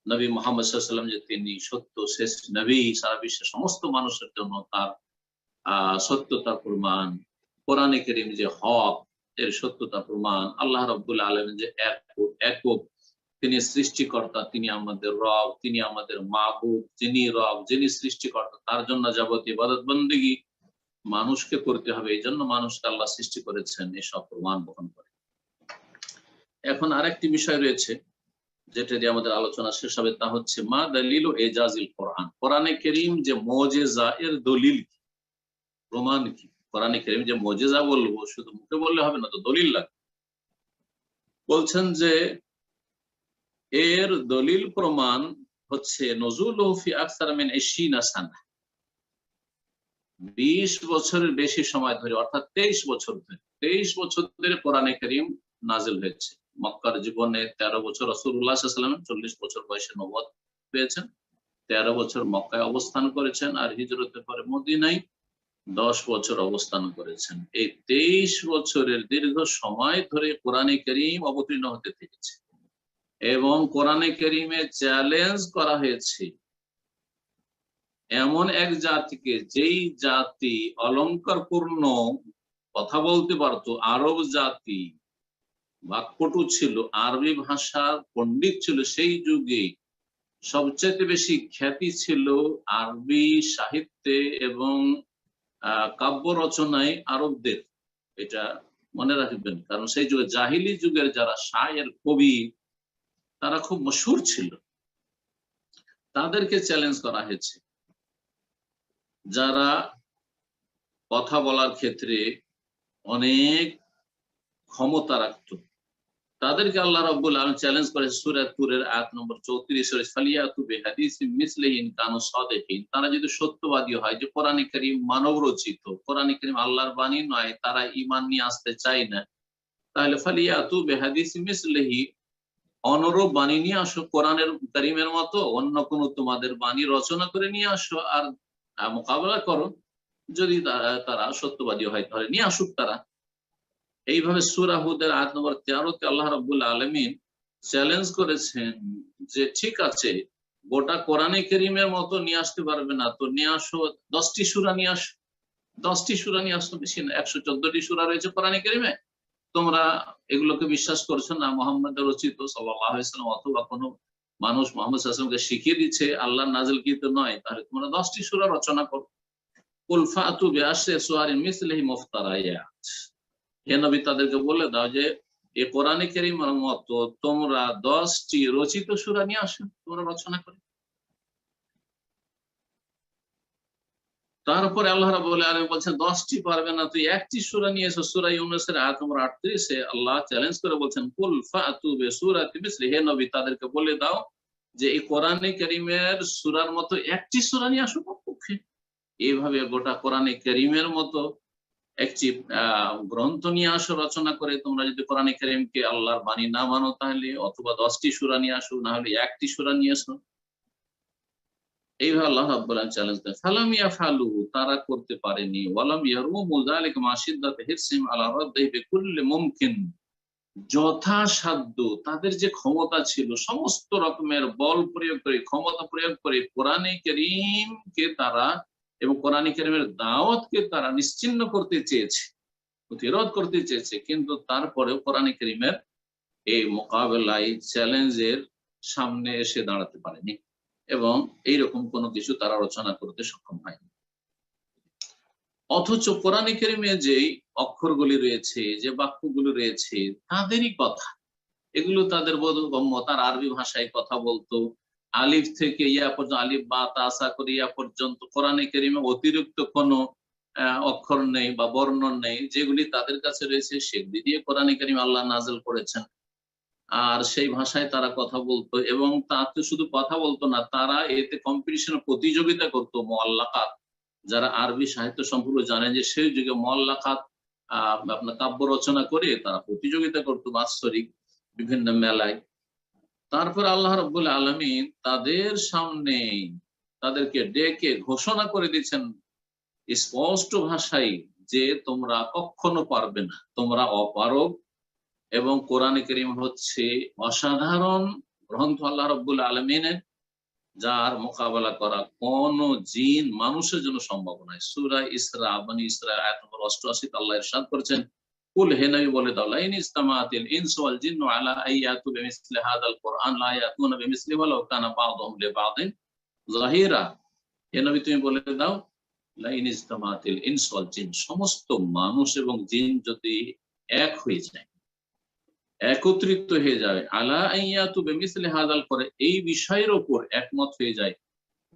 নবী মুহাম্মদ সাল্লাল্লাহু আলাইহি ওয়াসাল্লাম যে তিনি সত্য শেষ নবী, সারা বিশ্বের সমস্ত মানুষের জন্য তার সত্যতার প্রমাণ। কোরআনে কারীম যে হক, এর সত্যতা প্রমাণ। আল্লাহ রাব্বুল আলামিন যে একক, তিনি সৃষ্টিকর্তা, তিনি আমাদের রব, তিনি আমাদের মাবুদ, যিনি রব, যিনি সৃষ্টিকর্তা, তার জন্য যাবতীয় ইবাদত বন্দেগী মানুষকে করতে হবে। এই জন্য মানুষকে আল্লাহ সৃষ্টি করেছেন, এসব প্রমাণ বহন করে। এখন আরেকটি বিষয় রয়েছে যেটা দিয়ে আমাদের আলোচনা শেষ হবে, তা হচ্ছে মা দালিলু ইজাজিল কোরআন, কোরআনে কারীম যে মুজিজা, এর দলিল কি, প্রমাণ কি? কোরআনে কারীম যে মুজিজা বলবো, শুধু মুখে বললে হবে না, তো দলিল লাগবে। বলছেন যে এর দলিল প্রমাণ হচ্ছে নজুলুহু ফি আকসার মিন 20 সানা, 20 বছরের বেশি সময় ধরে, অর্থাৎ 23 বছর ধরে, 23 বছর ধরে কোরআনে কারীম নাজিল হয়েছে। মক্কার জীবনে 13 বছর রাসূলুল্লাহ সাল্লাল্লাহু আলাইহি ওয়াসাল্লাম 40 বছর বয়সে নবুয়ত পেয়েছেন, 13 বছর মক্কায় অবস্থান করেছেন, আর হিজরতের পরে মদিনায় 10 বছর অবস্থান করেছেন। এই 23 বছরের দীর্ঘ সময় ধরে কোরআনে কারীম অবতীর্ণ হতে থেকেছে এবং কোরআনে কারীমে চ্যালেঞ্জ করা হয়েছে এমন এক জাতিকে, যেই জাতি অলংকারপূর্ণ কথা বলতে পারতো, আরব জাতি, বাকপটু ছিল, আরবি ভাষার পণ্ডিত ছিল। সেই যুগে সবচেয়ে বেশি খ্যাতি ছিল আরবি সাহিত্যে এবং কাব্য রচনায় আরবদের। এটা মনে রাখবেন, কারণ সেই যুগে জাহিলি যুগের যারা শায়ের কবি তারা খুব মশহুর ছিল, তাদেরকে চ্যালেঞ্জ করা হয়েছে। যারা কথা বলার ক্ষেত্রে অনেক ক্ষমতা রাখত, তাদেরকে আল্লাহ রাব্বুল আলামিন চ্যালেঞ্জ করে সূরা তুরের আয়াত নম্বর 34 ফালিয়াতু বিহাদিসিম মিসলিহি ইন কানু সাদিকিন। তারা যদি সত্যবাদী হয় যে কোরআনে কারীম মানব রচিত, কোরআনে কারীম আল্লাহর বাণী নয়, তারা ঈমান নিয়ে আসতে চায় না, তাহলে ফালিয়াতু বিহাদিসিম মিসলিহি, অনুরূপ বাণী নিয়ে আসো কোরআনের কারীমের মতো, অন্য কোনো তোমাদের বাণী রচনা করে নিয়ে আসো আর মোকাবেলা করো। যদি তারা সত্যবাদী হয় তাহলে নিয়ে আসুক তারা। এইভাবে সূরা হুদের আয়াত নম্বর 13-তে আল্লাহ রাব্বুল আলামিন চ্যালেঞ্জ করেছেন যে ঠিক আছে, গোটা কোরআনে কারীমের মতো নিয়ে আসতে পারবে না তো নিয়ে আসো 10টি সূরা নিয়ে আসো, 10টি সূরা নিয়ে আসো, বেশি না, 114টি সূরা রয়েছে কোরআনে কারীমে। তোমরা এগুলোকে বিশ্বাস করছো না মুহাম্মদের রচিত সাল্লাল্লাহু আলাইহি ওয়াসাল্লাম অথবা কোনো মানুষ মুহাম্মদ সাল্লাল্লাহু আলাইহি ওয়াসাল্লামকে শিখিয়ে দিচ্ছে, আল্লাহর নাযিলকৃত নয়, তাহলে তোমরা 10টি সূরা রচনা করো। কুল ফাতু বিআশরি সুওয়ারিন মিসলিহি মুফতারায়াত, হে নবী তাদেরকে বলে দাও যে এই কোরআনে কারীমের মতো তোমরা 10টি রচিত সূরা নিয়ে আসো, তোমরা রচনা করে। তারপরে আল্লাহ রাব্বুল আলামিন বলছেন 10টি পারবে না, তুই একটি সূরা নিয়ে এসো। সূরা ইউনূসের আয়াত নম্বর 38-এ আল্লাহ চ্যালেঞ্জ করে বলছেন কুল ফাতু বিসূরাতি মিসলি, হে নবী তাদেরকে বলে দাও যে এই কোরআনে কারীমের সূরার মতো একটি সূরা নিয়ে আসো কমপক্ষে। এইভাবে গোটা কোরআনে কারীমের মতো একটি গ্রন্থ নিয়ে আসো রচনা করে। তোমরা যদি কোরআনে কারীমকে আল্লাহর বাণী না মানো তাহলে অথবা 10টি সূরা নিয়ে আসো, না হলে একটি সূরা নিয়ে আসো। এইভাবে আল্লাহ রাব্বুল আলামিন চ্যালেঞ্জ দেন। ফালাম ইয়াফালু, তারা করতে পারেনি। ওয়ালাম ইয়ারুমু যালিকা মা শিদ্দাতি হিরসিম আলা রাদ্দিহি বিকুল্লি মুমকিন, যথাসাধ্য তাদের যে ক্ষমতা ছিল সমস্ত রকমের বল প্রয়োগ করে, ক্ষমতা প্রয়োগ করে কোরআনে কারীমকে তারা এবং কোরআনে কারীমের দাওয়াতকে তারা নিশ্চিহ্ন করতে চেয়েছে, প্রতিরোধ করতে চেয়েছে, কিন্তু তারপরেও কোরআনে কারীমের এই মোকাবেলায় চ্যালেঞ্জের সামনে এসে দাঁড়াতে পারেনি এবং এইরকম কোনো কিছু তারা রচনা করতে সক্ষম হয়নি। অথচ কোরআনে কারীমে যে অক্ষরগুলি রয়েছে, যে বাক্যগুলি রয়েছে, তাদেরই কথা, এগুলো তাদের বোধগম্য। তার আরবি ভাষায় কথা বলতো, আলিফ থেকে ইয়া পর্যন্ত, আলিফ বা তা সা করে ইয়া পর্যন্ত কোরআনে কারীমে অতিরিক্ত কোনো অক্ষর নেই বা বর্ণ নেই, যেগুলি তাদের কাছে রয়েছে সেগুলি দিয়ে কোরআনে কারীম আল্লাহ নাযিল করেছেন। আর সেই ভাষায় তারা কথা বলতো এবং তাতে শুধু কথা বলতো না, তারা এতে কম্পিটিশন প্রতিযোগিতা করতো। মুআল্লাকাত, যারা আরবি সাহিত্য সম্পর্কে জানেন যে সেই যুগে মুআল্লাকাত আপনার কাব্য রচনা করে তারা প্রতিযোগিতা করতো বাৎসরিক বিভিন্ন মেলায়। তারপর আল্লাহ রাব্বুল আলামিন তাদের সামনে তাদেরকে ডেকে ঘোষণা করে দিচ্ছেন স্পষ্ট ভাষায় যে তোমরা কখনো পারবে না, তোমরা অপারগ, এবং কোরআনে কারীম হচ্ছে অসাধারণ গ্রন্থ আল্লাহ রাব্বুল আলামিনের, যার মোকাবেলা করা কোন জিন মানুষের জন্য সম্ভব নয়। সূরা ইসরা, বনী ইসরা আয়াত নম্বর 88 আল্লাহ ইরশাদ করেছেন, কুল, হে নবী বলে দাও, লাইন ইসতামাতিল ইনসু ওয়াল জিন্নু আলা আইয়াতু বিমিসলি হাদাল কুরআন লা ইয়াতুনা বিমিসলি ওয়ালাউ কানা বা'দুহুম লিবা'দিন যাহিরা। হে নবী তুমি বলে দাও, লাইন ইসতামাতিল ইনসু ওয়াল জিন, সমস্ত মানুষ এবং জিন যদি এক হয়ে যায়, একত্রিত হয়ে যায়, আলা আইয়াতু বিমিসলি হাদাল, করে এই বিষয়ের উপর একমত হয়ে যায়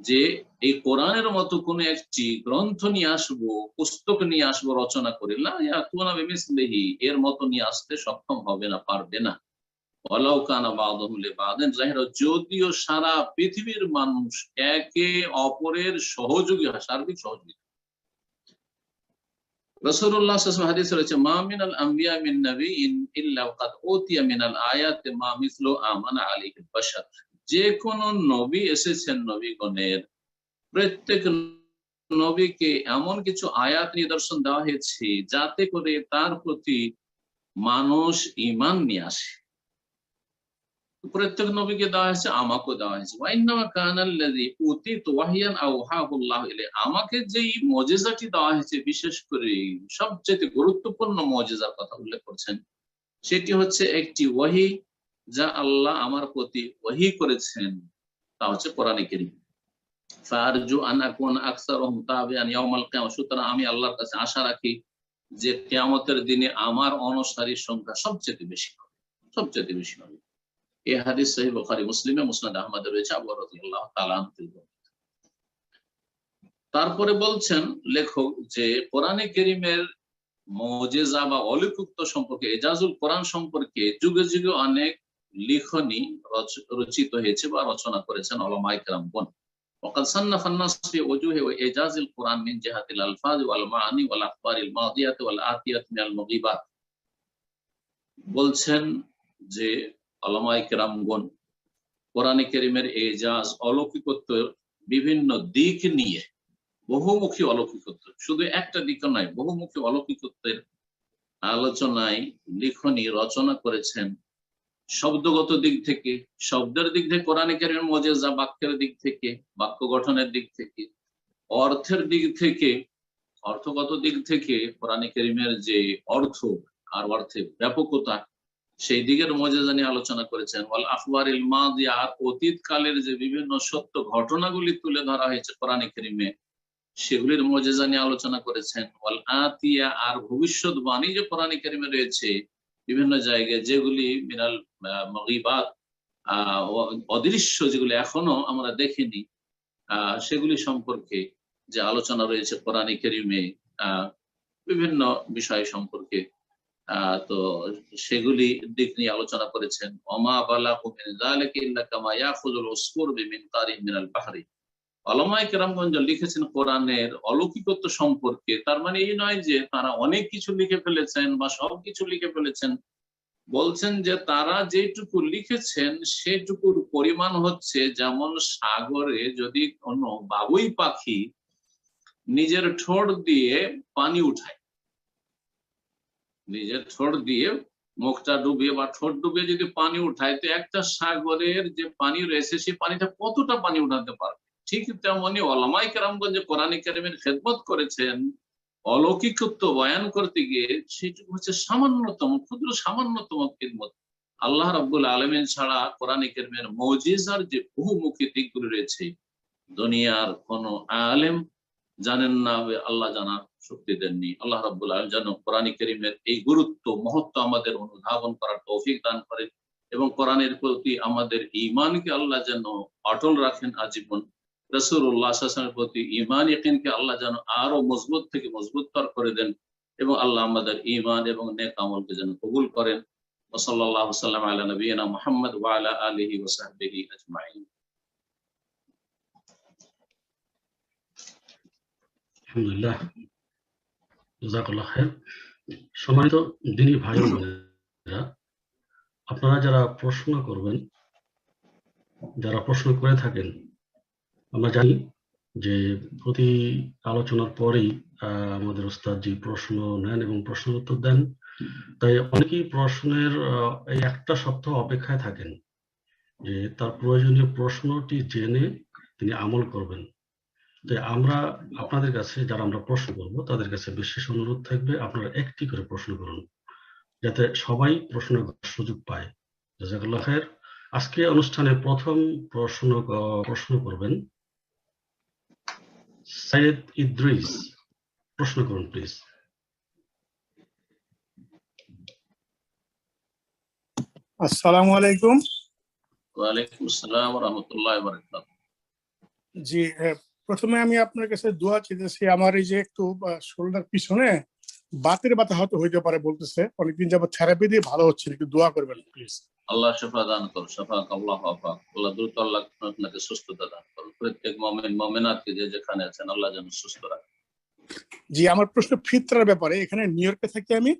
যে এই কোরআনের মতো কোন একটি গ্রন্থ নিয়ে আসবো, পুস্তক নিয়ে আসবো রচনা করে, লা ইয়াতুনা বিমিসলিহি, এর মতো নিয়ে আসতে সক্ষম হবে না, পারবে না। ওয়ালাউ কানা বা'দুহুম লিবা'দিন যাহিরা, যদিও সারা পৃথিবীর মানুষ একে অপরের সহযোগী হয়, সার্বিক সহযোগী। রাসূলুল্লাহ সাল্লাল্লাহু আলাইহি ওয়াসাল্লাম হাদিসে রয়েছে, মা মিনাল আম্বিয়া মিন নাবিয়্যিন ইল্লা ওয়াকাদ উতিয়া মিনাল আয়াতি মা মিসলু আমানা আলাইহিল বাশার, যে কোন নবী এসেছেন নবীগণের, প্রত্যেক নবীকে এমন কিছু আয়াত নিদর্শন দেওয়া হয়েছে যাতে করে তার প্রতি মানুষ ঈমান নিয়ে আসে। প্রত্যেক নবীকে দেওয়া হয়েছে, আমাকেও দেওয়া হয়েছে। ওয়াইন্নামা কানাল্লাযী উতিতু ওয়াহইয়ান আওহাহুল্লাহু ইলাইহি, আমাকে যেই মুজিজাটি দেওয়া হয়েছে, বিশেষ করে সবচেয়ে গুরুত্বপূর্ণ মুজিজার কথা উল্লেখ করছেন, সেটি হচ্ছে একটি ওয়াহী যা আল্লাহ আমার প্রতি ওয়াহী করেছেন, তা হচ্ছে কোরআনে কারীম। ফারজু আন আকুনা আকসারুহুম তাবিআন ইয়াউমাল কিয়ামাহ, সুতরাং আমি আল্লাহর কাছে আশা রাখি যে কিয়ামতের দিনে আমার অনুসারীর সংখ্যা সবচেয়ে বেশি হবে, সবচেয়ে বেশি হবে। এই হাদিস সহিহ বুখারী মুসলিমে মুসনাদ আহমদে রয়েছে, আবু হুরায়রা রাদিয়াল্লাহু তাআলা আনহু থেকে। তারপরে বলছেন লেখক যে কোরআনে কারীমের মুজিজা বা অলৌকিকত্ব সম্পর্কে, এজাজুল কোরআন সম্পর্কে যুগে যুগে অনেক লিখনী রচিত হয়েছে বা রচনা করেছেন উলামায়ে কেরামগণ। وقد صنف الناس في وجوه وإعجاز القرآن من جهة الألفاظ والمعاني والأخبار الماضية والآتية من المغيبات। বলছেন যে উলামায়ে কেরামগণ কোরআনে কারীমের এজাজ অলৌকিকত্বের বিভিন্ন দিক নিয়ে, বহুমুখী অলৌকিকত্ব, শুধু একটা দিক নয়, বহুমুখী অলৌকিকত্বের আলোচনায় লিখনী রচনা করেছেন। শব্দগত দিক থেকে, শব্দের দিক থেকে কোরআনে কারীমের মুজিজা, বাক্যের দিক থেকে, বাক্য গঠনের দিক থেকে, অর্থের দিক থেকে, অর্থগত দিক থেকে কোরআনে কারীমের যে অর্থ আর অর্থের ব্যাপকতা, সেই দিকের মুজিজা নিয়ে আলোচনা করেছেন। ওয়াল আখবারিল মাদিয়া, আর অতীত কালের যে বিভিন্ন সত্য ঘটনাগুলি তুলে ধরা হয়েছে কোরআনে কারীমে, সেগুলির মুজিজা নিয়ে আলোচনা করেছেন। ওয়াল আতিয়া, আর ভবিষ্যৎবাণী যে কোরআনে কারীমে রয়েছে বিভিন্ন জায়গায়, যেগুলি মিনাল মাগিবাত, অদৃশ্য, যেগুলি এখনো আমরা দেখিনি, সেগুলি সম্পর্কে যে আলোচনা রয়েছে কোরআনে কারীমে, বিভিন্ন বিষয় সম্পর্কে, তো সেগুলি দিক নিয়ে আলোচনা করেছেন। ওমা বালাগু মিন যালিকা ইল্লা কামা ইয়াখুযুল উসফুর বিমিনকারিন মিনাল বাহরি। উলামায়ে কেরামগণ লিখেছেন কোরআনের অলৌকিকত্ব সম্পর্কে, তার মানে এই নয় যে তারা অনেক কিছু লিখে ফেলেছেন বা সবকিছু লিখে ফেলেছেন। বলছেন যে তারা যেটুকু লিখেছেন সেটুকুর পরিমাণ হচ্ছে যেমন সাগরে যদি কোনো বাবুই পাখি নিজের ঠোঁট দিয়ে পানি উঠায়, নিজের ঠোঁট দিয়ে মুখটা ডুবিয়ে বা ঠোঁট ডুবিয়ে যদি পানি উঠায়, তো একটা সাগরের যে পানি রয়েছে সেই পানিটা কতটা পানি উঠাতে পারবে। ঠিক তেমনি উলামায়ে কেরামগণ যে কোরআনে কারীমের খেদমত করেছেন অলৌকিকত্ব বয়ান করতে গিয়ে, সেটুকু হচ্ছে সামান্যতম, ক্ষুদ্র সামান্যতম খেদমত। আল্লাহ রাব্বুল আলামিন ছাড়া কোরআনে কারীমের মুজিজার যে বহুমুখী দিকগুলো রয়েছে, দুনিয়ার কোন আলেম জানেন না, আল্লাহ জানার শক্তি দেননি। আল্লাহ রাব্বুল আলামিন যেন কোরআনে কারীমের এই গুরুত্ব, মহত্ব আমাদের অনুধাবন করার তৌফিক দান করেন এবং কোরআনের প্রতি আমাদের ঈমানকে আল্লাহ যেন অটল রাখেন আজীবন। রাসূলুল্লাহ সাল্লাল্লাহু আলাইহি ওয়াসাল্লামের প্রতি ঈমান ইয়াকিনকে আল্লাহ যেন আরো মজবুত থেকে মজবুততর করে দেন এবং আল্লাহ আমাদের ঈমান এবং নেক আমলকে যেন কবুল করেন। ওয়া সাল্লাল্লাহু সাল্লাম আলা নবিয়িনা মুহাম্মদ ওয়া আলা আলিহি ওয়া সাহবিহি আজমাইন। আলহামদুলিল্লাহ, জাযাকাল্লাহু খাইর। সম্মানিত দ্বীনী ভাই ও বোনেরা, আপনারা যারা প্রশ্ন করবেন, যারা প্রশ্ন করে থাকেন, আমরা জানি যে প্রতি আলোচনার পরেই আমাদের ওস্তাদ জি প্রশ্ন নেন এবং প্রশ্নের উত্তর দেন। তাই অনেকেই প্রশ্নের এই একটা সপ্তাহ অপেক্ষায় থাকেন যে তার প্রয়োজনীয় প্রশ্নটি জেনে তিনি আমল করবেন। তাই আমরা আপনাদের কাছে, যারা আমরা প্রশ্ন করব, তাদের কাছে বিশেষ অনুরোধ থাকবে আপনারা একটি করে প্রশ্ন করুন, যাতে সবাই প্রশ্ন করার সুযোগ পায়। জাযাকাল্লাহু খাইর। আজকে অনুষ্ঠানে প্রথম প্রশ্ন করবেন সাইয়েদ ইদ্রিস। প্রশ্ন করুন প্লিজ। আসসালামু আলাইকুম। ওয়া আলাইকুম আসসালাম ওয়া রাহমাতুল্লাহি ওয়া বারাকাতুহু। জি, প্রথমে আমি আপনার কাছে দোয়া চাইতেছি। আমার এই যে একটু শোল্ডার পিছনে বাতের ব্যথা হইতে পারে বলতেছে, অনেকদিন যাবত থেরাপি দিয়ে ভালো হচ্ছে, একটু দোয়া করবেন প্লিজ। আল্লাহ শিফা দান করুন, শিফাক আল্লাহ আফাক। আল্লাহ দ্রুত আল্লাহ আপনাকে সুস্থতা দান করুন। প্রত্যেক মুমিন মুমিনাতকে যে যেখানে আছেন আল্লাহ যেন সুস্থ রাখেন। জি, আমার প্রশ্ন ফিতরার ব্যাপারে। এখানে নিউ ইয়র্কে থাকি আমি,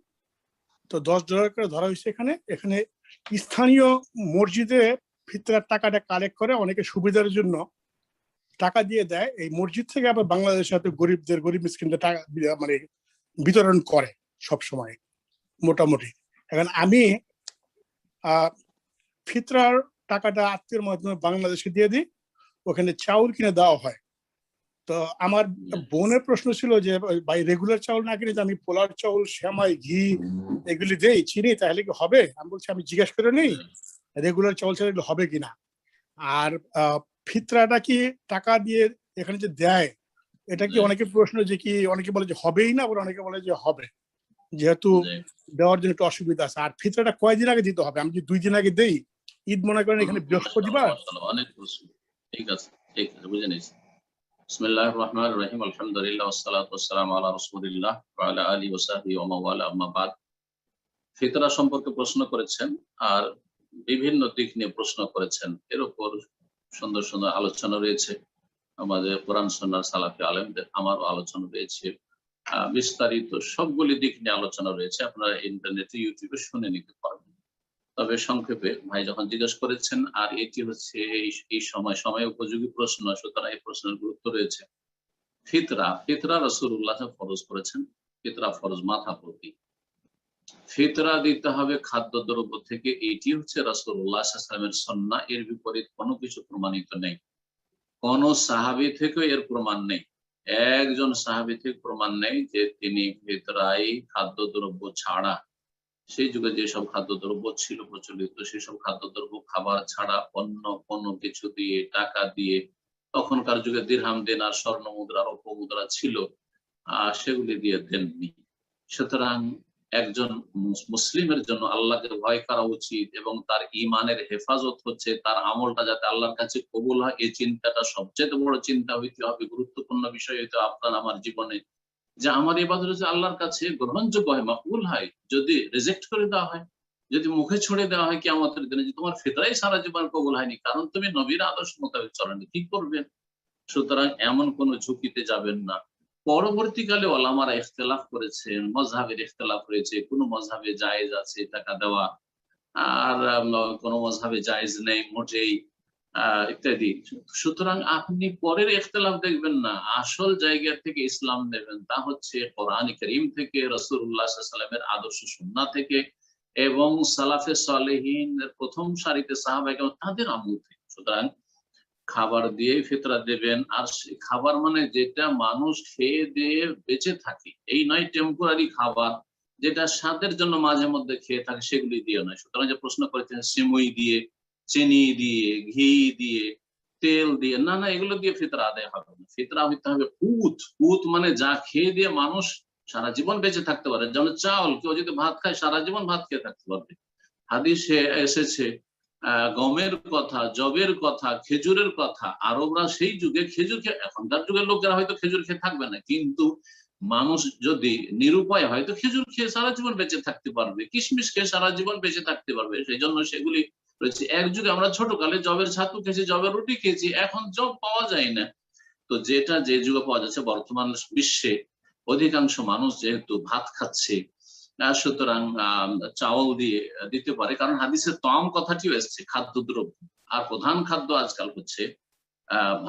তো $10 করে ধরা হয়েছে। এখানে স্থানীয় মসজিদে ফিতরার টাকাটা কালেক্ট করে, অনেকে সুবিধার জন্য টাকা দিয়ে দেয়। এই মসজিদ থেকে আবার বাংলাদেশের সাথে গরিব মিসকিনদের টাকা মানে বিতরণ করে সব সময় মোটামুটি। এখন আমি ফিতরার টাকাটা আত্মীয়ের মাধ্যমে বাংলাদেশে দিয়ে দিই, ওখানে চাউল কিনে দেওয়া হয়। তো আমার বোনের প্রশ্ন ছিল যে ভাই রেগুলার চাউল না কিনে আমি পোলার চাউল, সেমাই, ঘি এগুলি দেই, চিনি, তাহলে কি হবে? আমি বলছি আমি জিজ্ঞেস করে নেই রেগুলার চাউল ছাড়া এগুলো হবে কিনা। আর ফিতরাটা কি টাকা দিয়ে এখানে যে দেয়, এটা কি অনেকে প্রশ্ন যে কি অনেকে বলে যে হবেই না, আবার অনেকে বলে যে হবে। যেহেতু জি। দেওয়ার জন্য একটু অসুবিধা আছে। আর ফিতরাটা কয়দিন আগে দিতে হবে? আমি যদি 2 দিন আগে দেই, ঈদ মনে করেন এখানে বৃহস্পতিবার। মাশাআল্লাহ, অনেক প্রশ্ন। ঠিক আছে, বুঝে নিয়েছি। বিসমিল্লাহির রহমানির রহিম, আলহামদুলিল্লাহ, ওয়াসসালাতু ওয়াসসালামু আলা রাসূলিল্লাহ ওয়া আলা আলিহি ওয়া সাহবিহি ওয়া মাওয়ালা, আম্মা বাদ। ফিতরা সম্পর্কে প্রশ্ন করেছেন আর বিভিন্ন দিক নিয়ে প্রশ্ন করেছেন। এর উপর সুন্দর সুন্দর আলোচনা রয়েছে আমাদের কোরআন সুন্নাহর সালাফি আলেমদের, আমারও আলোচনা রয়েছে। বিস্তারিত সবগুলি দিক নিয়ে আলোচনা রয়েছে, আপনারা ইন্টারনেটে ইউটিউবে শুনে নিতে পারবেন। তবে সংক্ষেপে ভাই যখন জিজ্ঞেস করেছেন, আর এটি হচ্ছে এই সময় উপযোগী প্রশ্ন, সুতরাং এই প্রশ্নের গুরুত্ব রয়েছে। ফিতরা রাসূলুল্লাহ ফরজ করেছেন, ফিতরা ফরজ মাথা প্রতি। ফিতরা দিতে হবে খাদ্যদ্রব্য থেকে, এটি হচ্ছে রাসূলুল্লাহ সাল্লাল্লাহু আলাইহি ওয়াসাল্লামের সুন্নাহ। এর বিপরীত কোনো কিছু প্রমাণিত নেই, কোন সাহাবী থেকে এর প্রমাণ নেই। একজন সাহাবী থেকে প্রমাণ নেই যে তিনি ফিতরায় খাদ্যদ্রব্য ছাড়া, সেই যুগে যেসব খাদ্যদ্রব্য ছিল প্রচলিত, সেসব খাদ্যদ্রব্য খাবার ছাড়া অন্য কোনো কিছু দিয়ে, টাকা দিয়ে, তখনকার যুগে দিরহাম, দিনার, স্বর্ণ মুদ্রা, রৌপ্য মুদ্রা ছিল, সেগুলি দিয়ে দেননি। সুতরাং একজন মুসলিমের জন্য আল্লাহকে ভয় করা উচিত এবং তার ঈমানের হেফাজত হচ্ছে তার আমলটা যাতে আল্লাহর কাছে কবুল হয়, এই চিন্তাটা সবচেয়ে বড় চিন্তা হইতে হবে, গুরুত্বপূর্ণ বিষয় হইতে আপনার আমার জীবনে, যে আমার ইবাদত হচ্ছে আল্লাহর কাছে গ্রহণযোগ্য হয়, মাকবুল হয়। যদি রিজেক্ট করে দেওয়া হয়, যদি মুখে ছুড়ে দেওয়া হয় কিয়ামতের দিনে যে তোমার ফিতরাই সারা জীবন কবুল হয়নি, কারণ তুমি নবীর আদর্শ মোতাবেক চলেনি, কি করবেন? সুতরাং এমন কোন ঝুঁকিতে যাবেন না। পরবর্তীকালে ওলামারা ইখতিলাফ করেছেন, মযহাবের ইখতিলাফ হয়েছে, কোন মযহাবে জায়েজ আছে টাকা দেওয়া, আর কোন মযহাবে জায়েজ নেই মোটেই, ইত্যাদি। সুতরাং আপনি পরের ইখতিলাফ দেখবেন না, আসল জায়গা থেকে ইসলাম নেবেন, তা হচ্ছে কোরআন কারীম থেকে, রাসূলুল্লাহ সাল্লাল্লাহু আলাইহি ওয়াসাল্লামের আদর্শ সুন্নাহ থেকে এবং সালাফে সালেহিনের প্রথম সারিতে সাহাবায়ে কেরাম তাদের আমল থেকে। সুতরাং খাবার দিয়ে ফিতরা দেবেন, আর খাবার মানে যেটা মানুষ খেয়ে দিয়ে বেঁচে থাকে, এই নয় টেম্পোরারি খাবার যেটা স্বাদের জন্য মাঝে মধ্যে খেয়ে থাকে, সেগুলি দিয়ে নয়। সুতরাং যে প্রশ্ন করেছেন সিমুই দিয়ে, চিনি দিয়ে, ঘি দিয়ে, তেল দিয়ে, না না, এগুলো দিয়ে ফিতরা আদায় হবে না। ফিতরা হইতে হবে কুত মানে যা খেয়ে দিয়ে মানুষ সারা জীবন বেঁচে থাকতে পারে। যেমন চাউল, কেউ যদি ভাত খায় সারা জীবন ভাত খেয়ে থাকতে পারবে। হাদিসে এসেছে গমের কথা, জবের কথা, খেজুরের কথা। আরবরা সেই যুগে খেজুর খেয়ে, এখনকার যুগের লোকেরা হয়তো খেজুর খেয়ে থাকবে না, কিন্তু মানুষ যদি নিরুপায় হয় তো খেজুর খেয়ে সারা জীবন বেঁচে থাকতে পারবে, কিশমিশ খেয়ে সারা জীবন বেঁচে থাকতে পারবে। সেই জন্য সেগুলি রয়েছে। এক যুগে আমরা ছোটকালে জবের ছাতু খেয়েছি, জবের রুটি খেয়েছি, এখন জব পাওয়া যায় না। তো যেটা যে যুগে পাওয়া যাচ্ছে, বর্তমান বিশ্বে অধিকাংশ মানুষ যেহেতু ভাত খাচ্ছে, সুতরাং চাউল দিয়ে দিতে পারে, কারণ হাদিসের তাম কথাটিও এসছে খাদ্যদ্রব্য, আর প্রধান খাদ্য আজকাল হচ্ছে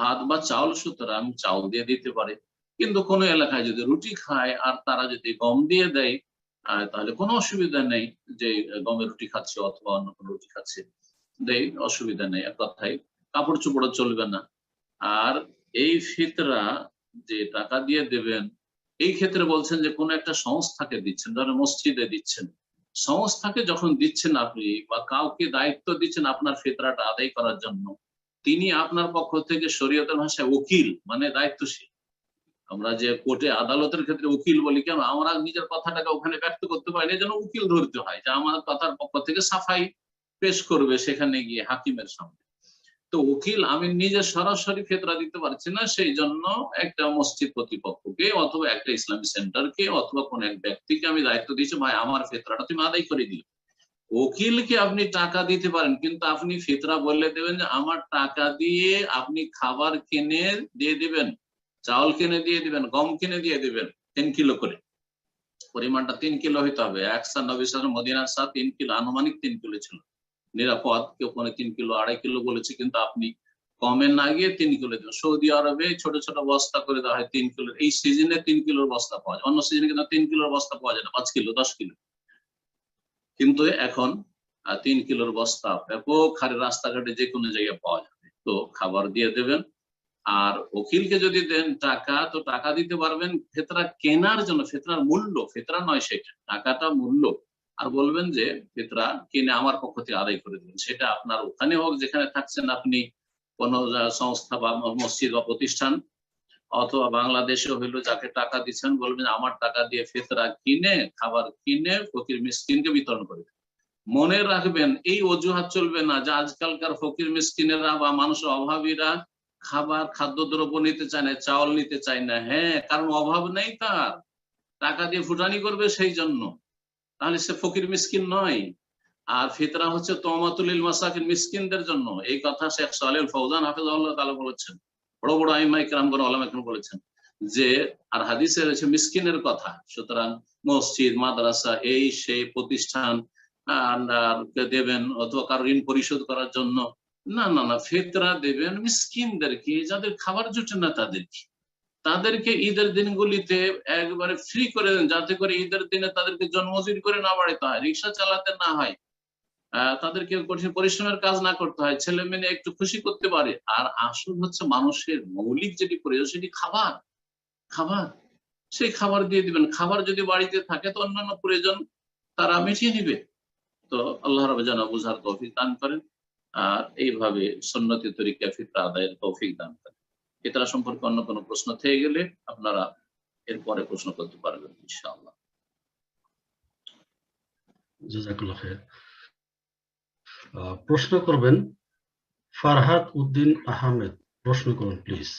ভাত বা চাউল, সুতরাং চাউল দিয়ে দিতে পারে। কিন্তু কোন এলাকায় যদি রুটি খায় আর তারা যদি গম দিয়ে দেয়, তাহলে কোনো অসুবিধা নেই, যে গমের রুটি খাচ্ছে অথবা অন্য কোনো রুটি খাচ্ছে, দেয়, অসুবিধা নেই। এক কথায় কাপড় চোপড় চলবে না। আর এই ফিতরা যে টাকা দিয়ে দেবেন, এই ক্ষেত্রে বলছেন যে কোন একটা সংস্থাকে দিচ্ছেন, ধরেন মসজিদে দিচ্ছেন, সংস্থাকে যখন দিচ্ছেন আপনি, বা কাউকে দায়িত্ব দিচ্ছেন আপনার ফিতরাটা আদায় করার জন্য, তিনি আপনার পক্ষ থেকে শরীয়তের ভাষায় উকিল মানে দায়িত্বশীল। আমরা যে কোর্টে আদালতের ক্ষেত্রে উকিল বলি, কেন? আমরা নিজের কথাটাকে ওখানে ব্যক্ত করতে পারি না, যেন উকিল ধরতে হয়, যে আমার কথার পক্ষ থেকে সাফাই পেশ করবে সেখানে গিয়ে হাকিমের সামনে। তো উকিল আমি নিজে সরাসরি ফিতরা দিতে পারছি না, সেই জন্য একটা মসজিদ কর্তৃপক্ষকে অথবা একটা ইসলামী সেন্টারকে অথবা কোন এক ব্যক্তিকে আমি দায়িত্ব দিয়েছি, ভাই আমার ফিতরাটা তুমি আদায় করে দিও। উকিলকে আপনি টাকা দিতে পারেন, কিন্তু আপনি ফিতরা বলে দেবেন যে আমার টাকা দিয়ে আপনি খাবার কিনে দিয়ে দিবেন, চাউল কিনে দিয়ে দিবেন, গম কিনে দিয়ে দিবেন 3 কিলো করে, পরিমাণটা 3 কিলো হইতে হবে। একশা নবী সাল্লাল্লাহু মদিনার সাথে 3 কিলো, আনুমানিক 3 কিলো ছিল নিরাপদ, কেউ 3 কিলো 2.5 কিলো বলেছে, কিন্তু আপনি কমে না গিয়ে 3 কিলো দেবেন। সৌদি আরবে ছোট ছোট বস্তা করে দেওয়া হয় 3 কিলো, এই সিজনে 3 কিলোর বস্তা পাওয়া যায়, অন্য সিজনে কিন্তু 3 কিলোর বস্তা পাওয়া যায় না, 5 কিলো 10 কিলো, কিন্তু এখন 3 কিলোর বস্তা ব্যাপক হারে রাস্তাঘাটে যে কোনো জায়গায় পাওয়া যাবে। তো খাবার দিয়ে দেবেন। আর উকিলকে যদি দেন টাকা, তো টাকা দিতে পারবেন ফিতরা কেনার জন্য, ফিতরার মূল্য, ফিতরা নয় সেটা, টাকাটা মূল্য। আর বলবেন যে ফিতরা কিনে আমার পক্ষ থেকে আদায় করে দেবেন, সেটা আপনার ওখানে হোক যেখানে থাকছেন আপনি, কোন সংস্থা বা মসজিদ বা প্রতিষ্ঠান, অথবা বাংলাদেশে হইলো যাকে টাকা দিচ্ছেন বলবেন আমার টাকা দিয়ে ফিতরা কিনে খাবার কিনে ফকির মিসকিনকে বিতরণ করে। মনে রাখবেন এই অজুহাত চলবে না যে আজকালকার ফকির মিসকিনেরা বা মানুষের অভাবীরা খাদ্যদ্রব্য নিতে চায় না, চাউল নিতে চায় না। হ্যাঁ, কারণ অভাব নেই, তার টাকা দিয়ে ফুটানি করবে সেই জন্য, তাহলে সে ফকির মিসকিন নয়। আর ফিতরা হচ্ছে তওমাতুল মাসাকিন, মিসকিনদের জন্য। এই কথা শেখ সালেহ ফৌজান হাফিজাহুল্লাহ তাআলা বলেছেন, বড় বড় আইম্মা ইকরামগণ ওলামা ইকরাম বলেছেন যে, আর হাদিসে রয়েছে মিসকিনের কথা। সুতরাং মসজিদ মাদ্রাসা এই সেই প্রতিষ্ঠান দেবেন অথবা কারো ঋণ পরিশোধ করার জন্য না, না না, ফিতরা দেবেন মিসকিনদেরকে, যাদের খাবার জুটে না তাদেরকে ঈদের দিনগুলিতে একবারে ফ্রি করে দেন, যাতে করে ঈদের দিনে তাদেরকে জন্মজুরি করে না বাড়াইতে হয়, রিক্সা চালাতে না হয়, তাদেরকে কঠিন পরিশ্রমের কাজ না করতে হয়, ছেলে মেয়ে একটু খুশি করতে পারে। আর আসল হচ্ছে মানুষের মৌলিক যেটি প্রয়োজন সেটি খাবার। সেই খাবার দিয়ে দিবেন। খাবার যদি বাড়িতে থাকে তো অন্যান্য প্রয়োজন তারা মিটিয়ে নিবে। তো আল্লাহ রাব্বুল যেন বুঝার তৌফিক দান করেন, আর এইভাবে সুন্নতি তরিকা ফিতরা আদায়ের তৌফিক দান করেন। ফিতরা সম্পর্কে অন্য কোনো প্রশ্ন থেকে গেলে আপনারা এরপরে প্রশ্ন করতে পারবেন ইনশাআল্লাহ। জাযাকাল্লাহ খাইর। প্রশ্ন করবেন ফারহাদ উদ্দিন আহমেদ। প্রশ্ন করুন প্লিজ।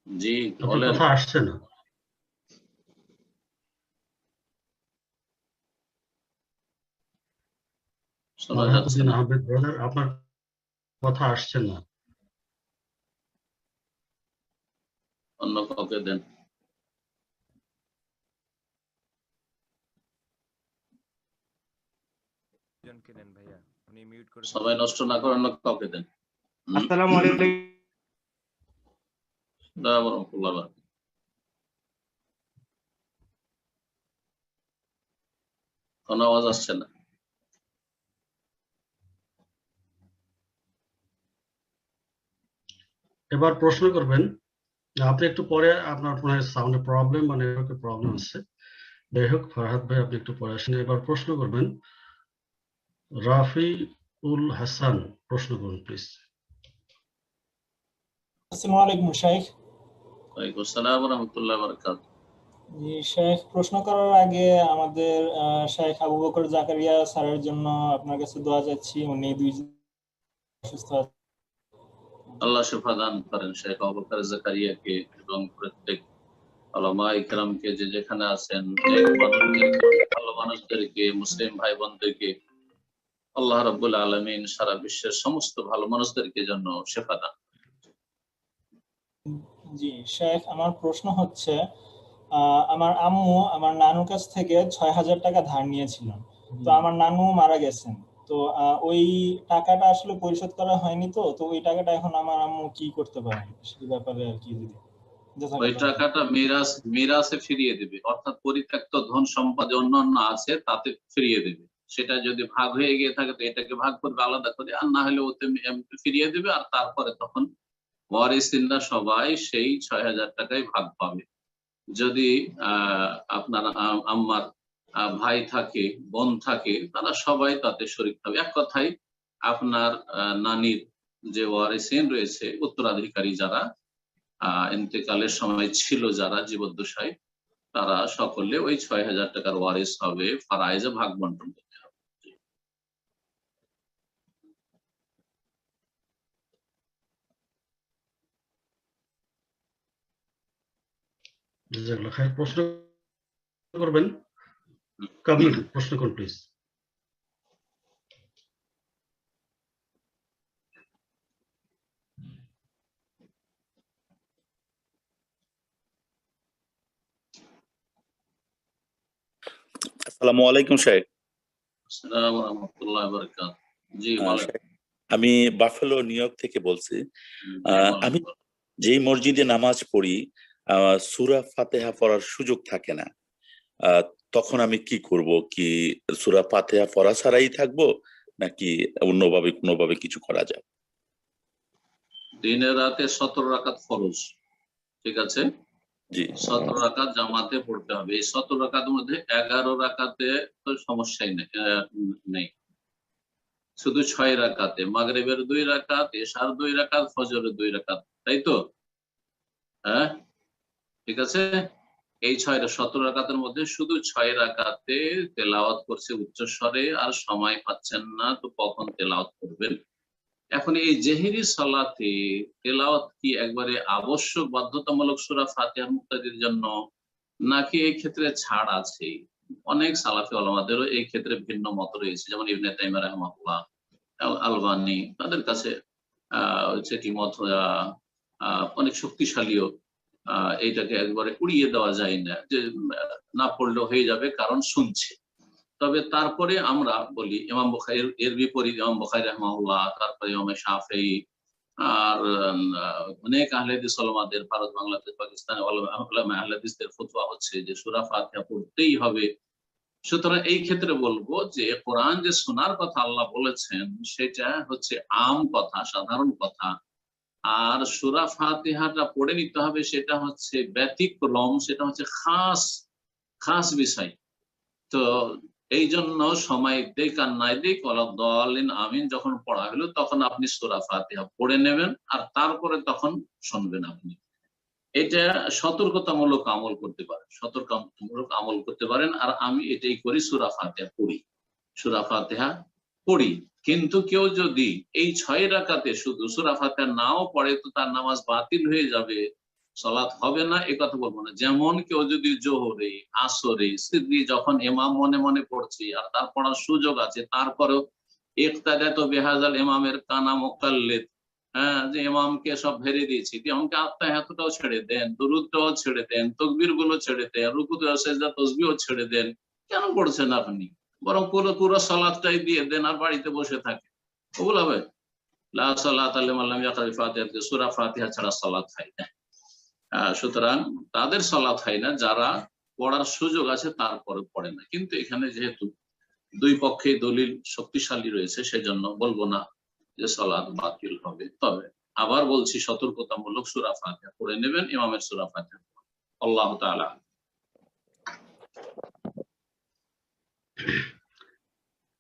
জি আপনার বলেন। কথা আসছে না। শোনা ফারহাদ যাচ্ছে উদ্দিন না। আহমেদ ব্রাদার, আপনার কথা আসছে না। অন্য কাউকে দেন। সবাই নষ্ট না করে অন্য কাউকে দেন। আসসালামু আলাইকুম। কোনো আওয়াজ আসছে না। এবার প্রশ্ন করবেন, আপনি একটু পরে, আপনার ফোনের সাউন্ডের প্রবলেম মানে প্রবলেম আছে, যাই হোক ফারহাদ ভাই আপনি একটু পরে আসেন। এবার প্রশ্ন করবেন রাফিউল হাসান। প্রশ্ন করুন প্লিজ। আসসালামু আলাইকুম শাইখ। ওয়ালাইকুম আসসালাম ওয়া রাহমাতুল্লাহি ওয়া বারাকাতুহু। জি শাইখ, প্রশ্ন করার আগে আমাদের শাইখ আবু বকর জাকারিয়া স্যারের জন্য আপনার কাছে দোয়া চাচ্ছি। উনি অসুস্থ আছেন। আল্লাহ শিফা দান করেন শেখ আবু বকর জাকারিয়াকে এবং প্রত্যেক উলামা ইকরামকে, যে যেখানে আছেন, ভালো মানুষদেরকে, মুসলিম ভাই বোনদেরকে আল্লাহ রাব্বুল আলামিন সারা বিশ্বের সমস্ত ভালো মানুষদেরকে জন্য শিফা দান। জি শাইখ, আমার প্রশ্ন হচ্ছে, আমার আম্মু আমার নানুর কাছ থেকে ৬,০০০ টাকা ধার নিয়েছিলেন। তো আমার নানু মারা গেছেন, তো ওই টাকাটা আসলে পরিশোধ করা হয়নি। তো ওই টাকাটা এখন আমার আম্মু কি করতে পারেন সেই ব্যাপারে আর কি যদি। ওই টাকাটা মিরাসে ফিরিয়ে দেবে, অর্থাৎ পরিত্যক্ত ধন সম্পদ অন্যান্য আছে তাতে ফিরিয়ে দেবে। সেটা যদি ভাগ হয়ে গিয়ে থাকে তো এটাকে ভাগ করবে আলাদা করে, আর না হলে ওতে ফিরিয়ে দেবে। আর তারপরে তখন ওয়ারিসিনরা সবাই সেই ৬,০০০ টাকায় ভাগ পাবে। যদি আপনার আম্মার ভাই থাকে, বোন থাকে, তারা সবাই তাতে শরীক হবে। এক কথায় আপনার নানির যে ওয়ারিসিন রয়েছে, উত্তরাধিকারী যারা ইন্তেকালের সময় ছিল, যারা জীবদ্দশায়, তারা সকলে ওই ৬,০০০ টাকার ওয়ারিস হবে, ফারায়েজে ভাগ বন্টন করতে হবে। জাযাকাল্লাহ খাইর। প্রশ্ন করবেন কবির। প্রশ্ন করুন প্লিজ। আসসালামু আলাইকুম শাইখ। আসসালামু আলাইকুম ওয়া রাহমাতুল্লাহি ওয়া বারাকাতুহু। জি বলেন। আমি বাফেলো নিউ ইয়র্ক থেকে বলছি। আমি যেই মসজিদে নামাজ পড়ি সূরা ফাতিহা পড়ার সুযোগ থাকে না, তখন আমি কি করব? কি সূরা ফাতিহা পড়া ছাড়াই থাকবো, নাকি অন্যভাবে কোনোভাবে কিছু করা যায়? দিনে রাতে ১৭ রাকাত ফরজ, ঠিক আছে, জি 17 রাকাত জামাতে পড়তে হবে। এই 17 রাকাতের মধ্যে 11 রাকাতে তো সমস্যাই নেই, শুধু 6 রাকাতে, মাগরিবের 2 রাকাত, এশার 2 রাকাত, ফজরের 2 রাকাত, তাই তো? হ্যাঁ, ঠিক আছে। এই 17 রাকাতের মধ্যে শুধু 6 রাকাতে তেলাওয়াত করছে উচ্চ স্বরে, আর সময় পাচ্ছেন না, তো কখন তেলাওয়াত করবেন? এখন এই জেহেরি সালাতে তেলাওয়াত কি একবারে আবশ্যক বাধ্যতামূলক সূরা ফাতিহা মুক্তাদির জন্য, নাকি এই ক্ষেত্রে ছাড় আছে? অনেক সালাফি ওলামাদেরও এই ক্ষেত্রে ভিন্ন মত রয়েছে, যেমন ইবনে তাইমিয়া রাহিমাহুল্লাহ, আলবানী, তাদের কাছে সেটি মত অনেক শক্তিশালীও। এইটাকে একবারে উড়িয়ে দেওয়া যায় না, যে না পড়লেও হয়ে যাবে কারণ শুনছে। তবে তারপরে আমরা বলি ইমাম বুখারী, এর বিপরীত ইমাম বুখারী রাহিমাহুল্লাহ, তারপরে ইমাম শাফিঈ, আর অনেক আহলে হাদিস ওলামাদের, ভারত, বাংলাদেশ, পাকিস্তান উলামা আহলে হাদিসদের ফতোয়া হচ্ছে যে সূরা ফাতিহা পড়তেই হবে। সুতরাং এই ক্ষেত্রে বলবো যে কোরআন যে শোনার কথা আল্লাহ বলেছেন সেটা হচ্ছে আম কথা, সাধারণ কথা, আর সূরা ফাতিহাটা পড়ে নিতে হবে সেটা হচ্ছে ব্যতিক্রম, সেটা হচ্ছে খাস খাস বিষয়। তো এই জন্য সময় দিক আর নাই দিক ওয়ালাদ-দাল্লিন আমিন যখন পড়া হলো তখন আপনি সূরা ফাতিহা পড়ে নেবেন, আর তারপরে তখন শুনবেন আপনি। এটা সতর্কতামূলক আমল করতে পারেন, সতর্কতামূলক আমল করতে পারেন। আর আমি এটাই করি, সূরা ফাতিহা পড়ি, সূরা ফাতিহা পড়ি। কিন্তু কেউ যদি এই 6 রাকাতে শুধু সূরা ফাতিহা নাও পড়ে, তো তার নামাজ বাতিল হয়ে যাবে, সালাত হবে না, এ কথা বলবো না। যেমন কেউ যদি জোহরে, আসরে, সিররি যখন ইমাম মনে মনে পড়ছে আর তার পড়ার সুযোগ আছে, তারপরেও ইক্তাদাতু বিহাযাল ইমামের কানা মুকাল্লিদ, হ্যাঁ, যে ইমামকে সব ভেরে দিয়েছি, ইমামকে আত্তাহিয়াতুটাও ছেড়ে দেন, দুরূদটাও ছেড়ে দেন, তাকবীর গুলো ছেড়ে দেন, রুকু সিজদা তাসবিহও ছেড়ে দেন, কেন পড়ছেন আপনি? বরং পুরো সালাতটাই দিয়ে দেন আর বাড়িতে বসে থাকে, কবুল হবে? লা সালাতা লিমান লাম ইয়াকরা বিফাতিহাতি, সূরা ফাতিহা ছাড়া সালাত হয় না। সুতরাং তাদের সালাত হয় না যারা পড়ার সুযোগ আছে তারপরে পড়ে না। কিন্তু এখানে যেহেতু দুই পক্ষে দলিল শক্তিশালী রয়েছে, সেজন্য বলবো না যে সালাত বাতিল হবে। তবে আবার বলছি, সতর্কতামূলক সূরা ফাতিহা পড়ে নেবেন, ইমামের সূরা ফাতিহা। আল্লাহ তাআলা।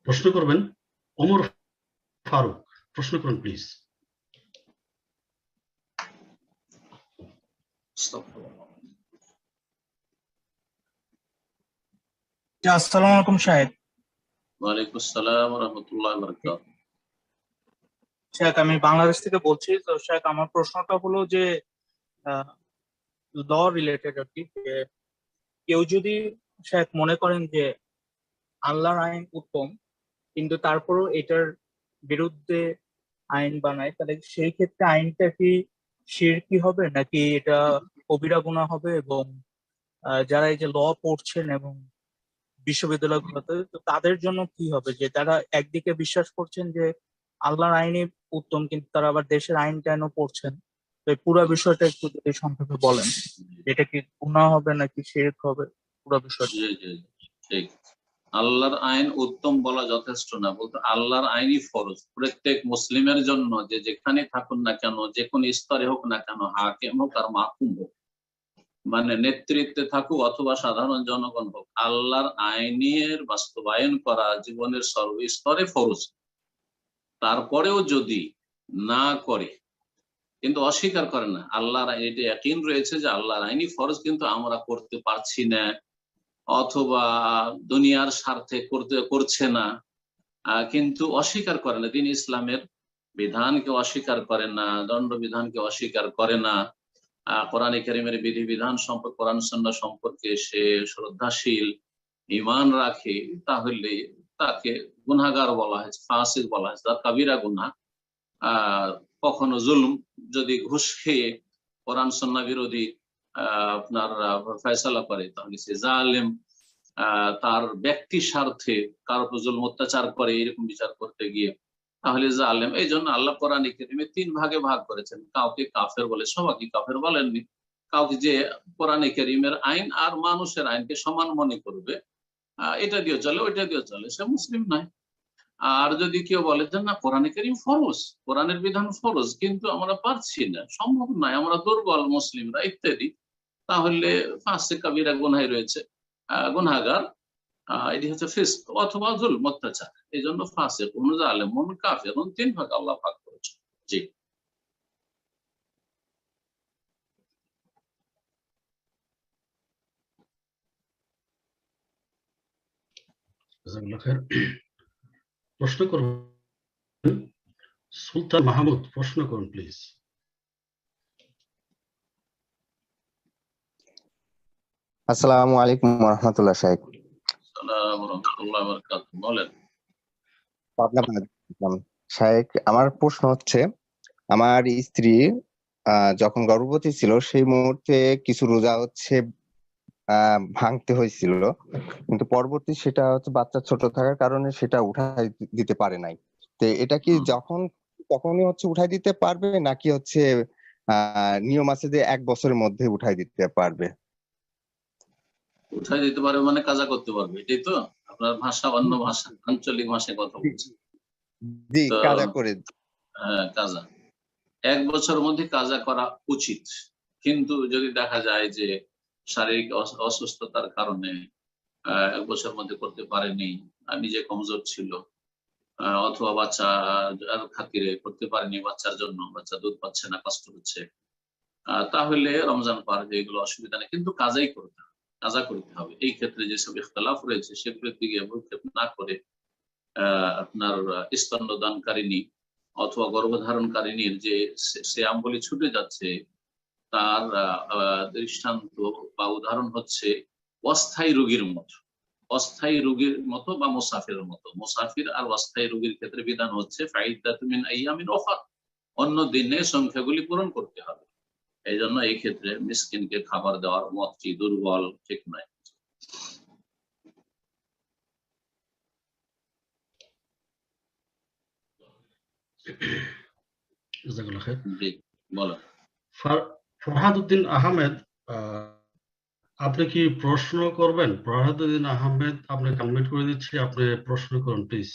প্রশ্ন করবেন ওমর ফারুক, প্রশ্ন করুন প্লিজ। আসসালামু আলাইকুম সাহেব। ওয়ালাইকুম আসসালাম ওয়া রাহমাতুল্লাহি ওয়া বারাকাতুহু। শেখ, আমি বাংলাদেশ থেকে বলছি। তো শেখ, আমার প্রশ্নটা হলো যে ল রিলেটেড আর কি। যে কেউ যদি শেখ মনে করেন যে আল্লাহর আইন উত্তম, কিন্তু তারপরও এটার বিরুদ্ধে আইন বানায়, তাহলে সেই ক্ষেত্রে আইনটা কি শিরকি হবে, নাকি এটা কবিরা গুনাহ হবে? এবং যারা এই যে ল পড়ছেন এবং বিশ্ববিদ্যালয়গুলোতে, তো তাদের জন্য কি হবে? যে তারা একদিকে বিশ্বাস করছেন যে আল্লাহর আইনই উত্তম, কিন্তু তারা আবার দেশের আইন টাইনও পড়ছেন। তো এই পুরো বিষয়টা একটু যদি সংক্ষেপে বলেন, এটা কি গুনাহ হবে নাকি শিরক হবে, পুরো বিষয়টা। জি জি, ঠিক। আল্লাহর আইন উত্তম বলা যথেষ্ট না, বলতে আল্লাহর আইনই ফরজ প্রত্যেক মুসলিমের জন্য, যে যেখানে থাকুন না কেন, যে কোন স্তরে হোক না কেন, হাকিম হোক আর মাহকুম হোক, মানে নেতৃত্বে থাকুক অথবা সাধারণ জনগণ হোক, আল্লাহর আইনের বাস্তবায়ন করা জীবনের সর্বস্তরে ফরজ। তারপরেও যদি না করে, কিন্তু অস্বীকার করে না, আল্লাহর আইন, এটা ইয়াকিন রয়েছে যে আল্লাহর আইনই ফরজ, কিন্তু আমরা করতে পারছি না, অথবা দুনিয়ার স্বার্থে করছে না, কিন্তু অস্বীকার করে না, দিন ইসলামের বিধানকে অস্বীকার করে না, দণ্ডবিধানকে অস্বীকার করে না, কোরআনে কারীমের বিধিবিধান সম্পর্কে, কোরআন সুন্নাহ সম্পর্কে সে শ্রদ্ধাশীল, ঈমান রাখে, তাহলে তাকে গুনাহগার বলা হয়েছে, ফাসিক বলা হয়েছে, তার কাবিরা গুনাহ। কখনো জুলম, যদি ঘুষ খেয়ে কোরআন সুন্নাহ বিরোধী আপনার ফয়সালা করে, তাহলে সে জালেম। তার ব্যক্তি স্বার্থে কার উপর জুলম অত্যাচার করে, এরকম বিচার করতে গিয়ে, তাহলে জালেম। এই জন্য আল্লাহ কোরআনে কারীমে 3 ভাগে ভাগ করেছেন। কাউকে কাফের বলে, সবাইকে কাফের বলেননি। কাউকে যে কোরআনে কারীমের আইন আর মানুষের আইনকে সমান মনে করবে, এটা দিয়ে চলে, ওইটা দিয়ে চলে, সে মুসলিম নয়। আর যদি কেউ বলে যে না কোরআনে কারীম ফরজ, কোরআনের বিধান ফরজ, কিন্তু আমরা পারছি না, সম্ভব নয়, আমরা দুর্বল মুসলিমরা ইত্যাদি, তাহলে ফাসিক কাবীরা গুনাহে রয়েছে, গুনাহগার, এটি হচ্ছে ফিসক অথবা যুলম, অত্যাচার। এই জন্য ফাসিকুন, জালেমুন, কাফিরুন 3 ভাগ আল্লাহ ভাগ করেছে। জি। জাযাকাল্লাহ খায়ের। প্রশ্ন করুন সুলতান মাহমুদ, প্রশ্ন করুন প্লিজ। আসসালামু আলাইকুম রহমতুল্লাহ সাহেব। আসসালামু আলাইকুম ওয়া রাহমাতুল্লাহি ওয়া বারাকাতুহু। বলেন। সাহেব, আমার প্রশ্ন হচ্ছে, আমার স্ত্রী যখন গর্ভবতী ছিল সেই মুহূর্তে কিছু রোজা ভাঙতে হয়েছিল, কিন্তু পরবর্তী সেটা বাচ্চা ছোট থাকার কারণে সেটা উঠাই দিতে পারে নাই। তো এটা কি তখনই উঠাই দিতে পারবে, নাকি নিয়ম আছে যে 1 বছরের মধ্যে উঠাই দিতে পারবে? উঠাই দিতে পারবে মানে কাজা করতে পারবে, এটাই তো? আপনার ভাষা অন্য ভাষা, আঞ্চলিক ভাষায় কথা বলছেন। জি, কাজা করে। হ্যাঁ, কাজা 1 বছরের মধ্যে কাজা করা উচিত, কিন্তু যদি দেখা যায় যে শারীরিক অসুস্থতার কারণে 1 বছরের মধ্যে করতে পারেনি, নিজে কমজোর ছিল, অথবা বাচ্চা খাতিরে করতে পারেনি, বাচ্চার জন্য, বাচ্চা দুধ পাচ্ছে না, কষ্ট হচ্ছে, তাহলে রমজান পার হয়ে গেল, অসুবিধা নেই, কিন্তু কাজাই করতে হবে, কাজা করতে হবে। এই ক্ষেত্রে যেসব ইখতিলাফ রয়েছে সেগুলোর দিকে ভ্রুক্ষেপ না করে আপনার স্তন্যদানকারিণী অথবা গর্ভধারণকারিণীর যে সিয়াম বলি ছুটে যাচ্ছে, তার দৃষ্টান্ত বা উদাহরণ হচ্ছে অস্থায়ী রোগীর মতো, অস্থায়ী রোগীর মতো বা মুসাফিরের মতো। মুসাফির আর অস্থায়ী রোগীর ক্ষেত্রে বিধান হচ্ছে ফাইদাতুম মিন আইয়ামিন উখর, অন্য দিনে সংখ্যাগুলি পূরণ করতে হবে। এই জন্য এই ক্ষেত্রে মিসকিনকে খাবার দেওয়ার মতটি দুর্বল, ঠিক নয়। জাযাকাল্লাহ খায়ের। জি, বলো। ফরহাদউদ্দিন আহমেদ, আপনি কি প্রশ্ন করবেন? ফরহাদউদ্দিন আহমেদ, আপনাকে আনমিউট করে দিচ্ছি, আপনি প্রশ্ন করুন প্লিজ।